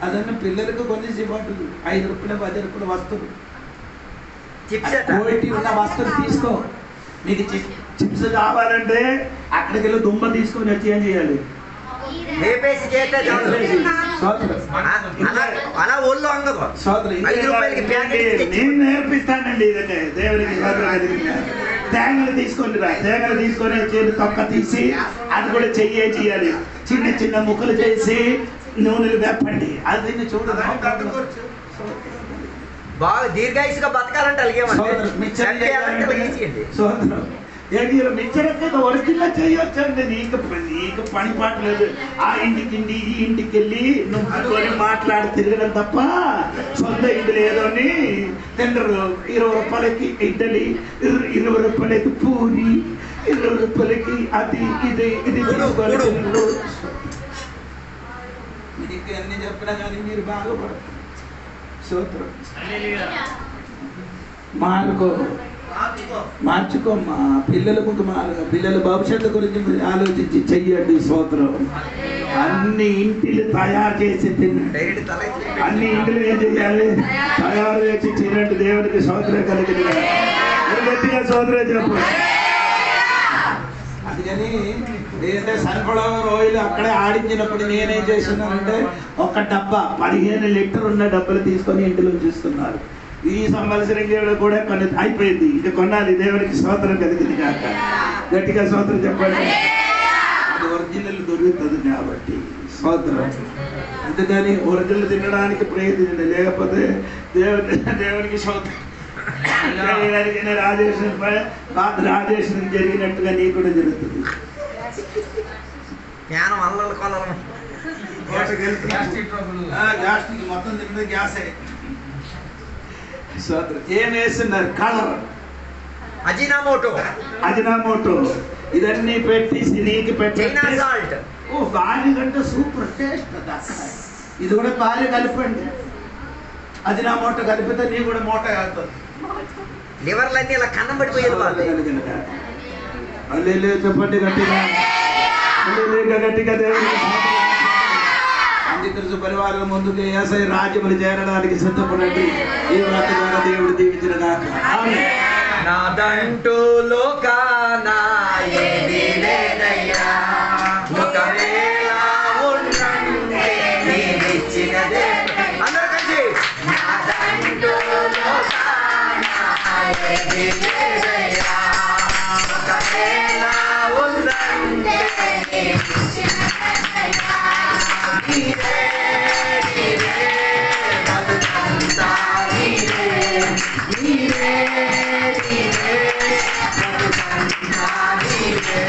Speaker 1: అదన్నీ పిల్లలకు కొన్ని సిబ్బందులు 5 రూపాయలు 10 రూపాయల వస్తువులు క్వాలిటీ ఉన్న వస్తువులు తీసుకో. మీకు చిప్స్ కావాలంటే అక్కడికి వెళ్ళి దుమ్మ తీసుకొని వచ్చి ఏం చేయాలి?
Speaker 4: వేపేసి చేస్తే అలా ఒళ్ళు అంగదు.
Speaker 1: నేను నేర్పిస్తానండి ఇదంటే దేవునికి తేగలు తీసుకొని రా, తేగలు తీసుకొని చేతి తొక్క తీసి అది కూడా చేయాలి, చిన్న చిన్న ముక్కలు చేసి నూనెలు వెప్పండి. అది చూడదు
Speaker 4: బాగా దీర్ఘాయుసుగా బతకాలంటే
Speaker 1: మిచ్చరక్క ఒరిజినల్ చేయొచ్చండి. నీకు పని పాట లేదు. ఆ ఇంటికి ఈ ఇంటికి వెళ్ళి నువ్వు మాట్లాడి తిరగడం తప్ప సొంత ఇంటి లేదు అని తిండరు. 20 రూపాయలకి ఇడ్లీ, 20 రూపాయలకి పూరి, 20 రూపాయలకి అది ఇది మీకు అన్ని చెప్పినా కానీ మీరు బాగుపడరు. సూత్రం మార్చుకోమ్మా. పిల్లల భవిష్యత్తు గురించి ఆలోచించి చెయ్యండి. స్తోత్రం. అన్ని ఇంటిలు తయారు చేసి తినండి. అన్ని ఇంటిలు ఏం చేయాలి? తయారు చేసి తినండి. దేవుడికి స్తోత్రం కలిగింది. గట్టిగా స్తోత్రం చెప్పు. అందుకని నేనే సన్ఫ్లవర్ ఆయిల్ అక్కడే ఆడించినప్పుడు నేనేం చేస్తున్నానంటే ఒక డబ్బా 15 లీటర్ ఉన్న డబ్బులు తీసుకొని ఇంటిలో చూస్తున్నారు. ఈ సంవత్సరం కూడా కొన్ని అయిపోయింది. ఇది కొనాలి. దేవునికి స్తోత్రం కలిగింది కాక. గట్టిగా స్తోత్రం చెప్పండి. అది ఒరిజినల్ దొరుకుతుంది కాబట్టి స్తోత్రం. అందుకని ఒరిజినల్ తినడానికి ప్రయత్నించండి. లేకపోతే దేవునికి స్తోత్రం. రాజేశ్వరం జరిగినట్టుగా నీకు కూడా జరుగుతుంది. మొత్తం తిన్నది గ్యాసే. ఏం వేస్తున్నారు? కలర్, అజినామోటో ఇదన్నీ పెట్టేసి నీకు పెట్టి భార్య కంటే సూపర్ టేస్ట్. ఇది కూడా భార్య కలిపండి. అజినామోటో కలిపితే నీ కూడా మోట కాదు.
Speaker 4: లివర్లన్నీ ఇలా కన్నం పడిపోయేది.
Speaker 1: చెప్పండి గట్టిగా, గట్టిగా. దేవుడికి పరివారం ముందుకు ఏసై రాజ్యములు చేరడానికి సిద్ధపడండి. ఈ వ్రత ద్వారా దేవుడు దీవించిన కాక.
Speaker 4: నాదంటూ లోకాన ఏదీ లేదయ్యా, ఒకవేళ ఉంటే నీవిచ్చినదే. అందరూ కలిసి నాదంటూ లోకాన ఏదీ లేదయ్యా, ఒకవేళ ఉంటే నీవిచ్చినదయ్యా. నీవే నీవే బతుకంతా నీవే, నీవే నీవే బతుకంతా నీవే.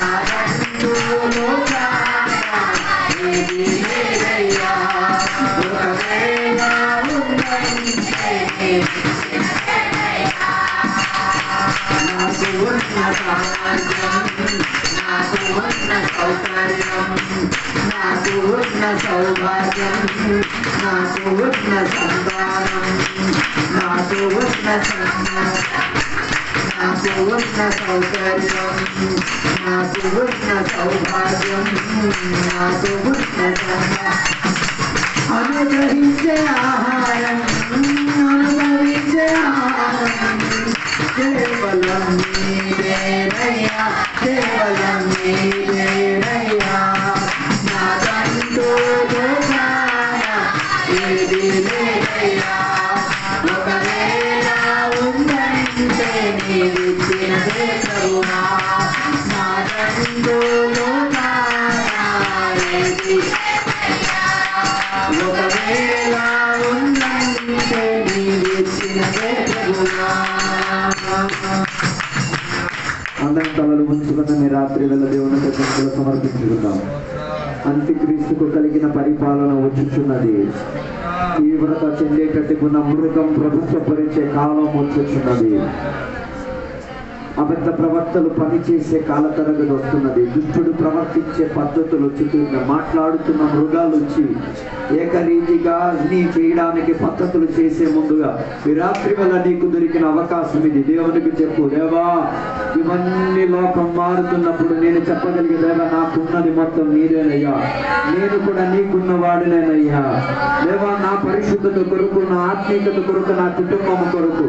Speaker 4: నాదంటూ లోకాన ఏదీ లేదయ్యా, ఒకవేళ ఉంటే నీవిచ్చినదయ్యా. నాకు ఉన్న భాగ్యం, నాకు ఉన్న సౌకర్యం, నాకు ఉన్న సౌభాగ్యం, నాకు ఉన్న సంతానం, నాకు ఉన్న నాకు ఉన్న సౌకర్యం, నాకు ఉన్న సౌభాగ్యం, నాకు ఉన్న అనుగ్రహించే ఆహారం, అనుభవించే ఆహారం కేవలం నీవేనయ్యా, కేవలం నీవేనయ్యా. నాదంటూ లోకాన ఏదీ లేదయ్యా, ఒకవేళ ఉందంటే నీవిచ్చినదే ప్రభువా. నాదంటూ లోకాన ఏదీ లేదయ్యా, ఒకవేళ ఉందంటే నీవిచ్చినదే ప్రభువా.
Speaker 6: అందరం తలలు ఉంచుకున్న మీ రాత్రి వేళ దేవుని దగ్గర సమర్పించుకుందాం. అంత్యక్రీస్తుకు కలిగిన పరిపాలన వచ్చుచున్నది. తీవ్రత చెందేటట్టుకున్న మృగం ప్రభుత్వపరిచే కాలం వచ్చుచున్నది. అబద్ధ ప్రవర్తలు పనిచేసే కాల తరగతి వస్తున్నది. దుష్టుడు ప్రవర్తించే పద్ధతులు వచ్చుతున్న మాట్లాడుతున్న మృగాలు వచ్చి ఏకరీతిగా నీ చేయడానికి పద్ధతులు చేసే ముందుగా ఈ రాత్రి వల్ల నీకు దొరికిన అవకాశం ఇది. దేవునికి చెప్పు, దేవా ఇవన్నీ లోకం మారుతున్నప్పుడు నేను చెప్పగలిగే దేవా నాకున్నది మొత్తం నీదేనయ్యా, నేను కూడా నీకున్న వాడినేనయ్యా. దేవా నా పరిశుద్ధత కొరకు, నా ఆత్మీయత కొరకు, నా కుటుంబం కొరకు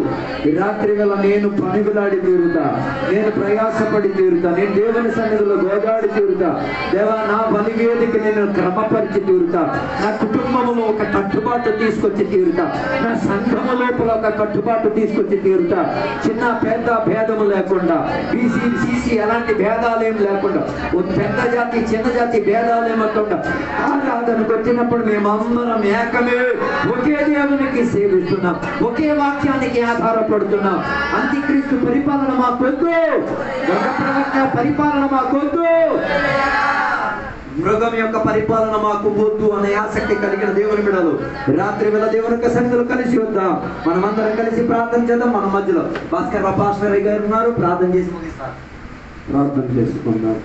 Speaker 6: ఈ రాత్రి వల్ల నేను పనిగులాడి తీరుతా. నేను ప్రయాసపడి తీరుతా, నేను దేవుని సన్నిధిలో గోదాడి తీరుతా. దేవా, నా బలివేదిక నేను క్రమపరిచి తీరుతా, నా కుటుంబంలో ఒక కట్టుబాటు తీసుకొచ్చి తీరుతా, నా సంఘము లోపల ఒక కట్టుబాటు తీసుకొచ్చి తీరుతా. చిన్న పెద్ద భేదము లేకుండా, బీసీ సీసీ ఎలాంటి భేదాలేం లేకుండా, ఓ పెద్ద జాతి చిన్న జాతి భేదాలేమకుండా ఆరాధనకు వచ్చినప్పుడు మేమందరం ఏకమే, ఒకే దేవునికి సేవిస్తున్నాం, ఒకే వాక్యానికి ఆధారపడుతున్నాం. అంత్యక్రీస్తు పరిపాలన మాకొద్దు, దొంగ ప్రవక్త పరిపాలన మాకొద్దు, మృగం యొక్క పరిపాలన మాకు వద్దు అనే ఆసక్తి కలిగిన దేవుని బిడ్డలు రాత్రి వేళ దేవుని యొక్క సన్నిధిలో కలిసి వద్దాం. మనమందరం కలిసి ప్రార్థన చేద్దాం. మన మధ్యలో భాస్కర్ పాస్టర్ గారు ఉన్నారు, ప్రార్థన చేసి ముగిస్తారు. ప్రార్థన చేసుకుందాం.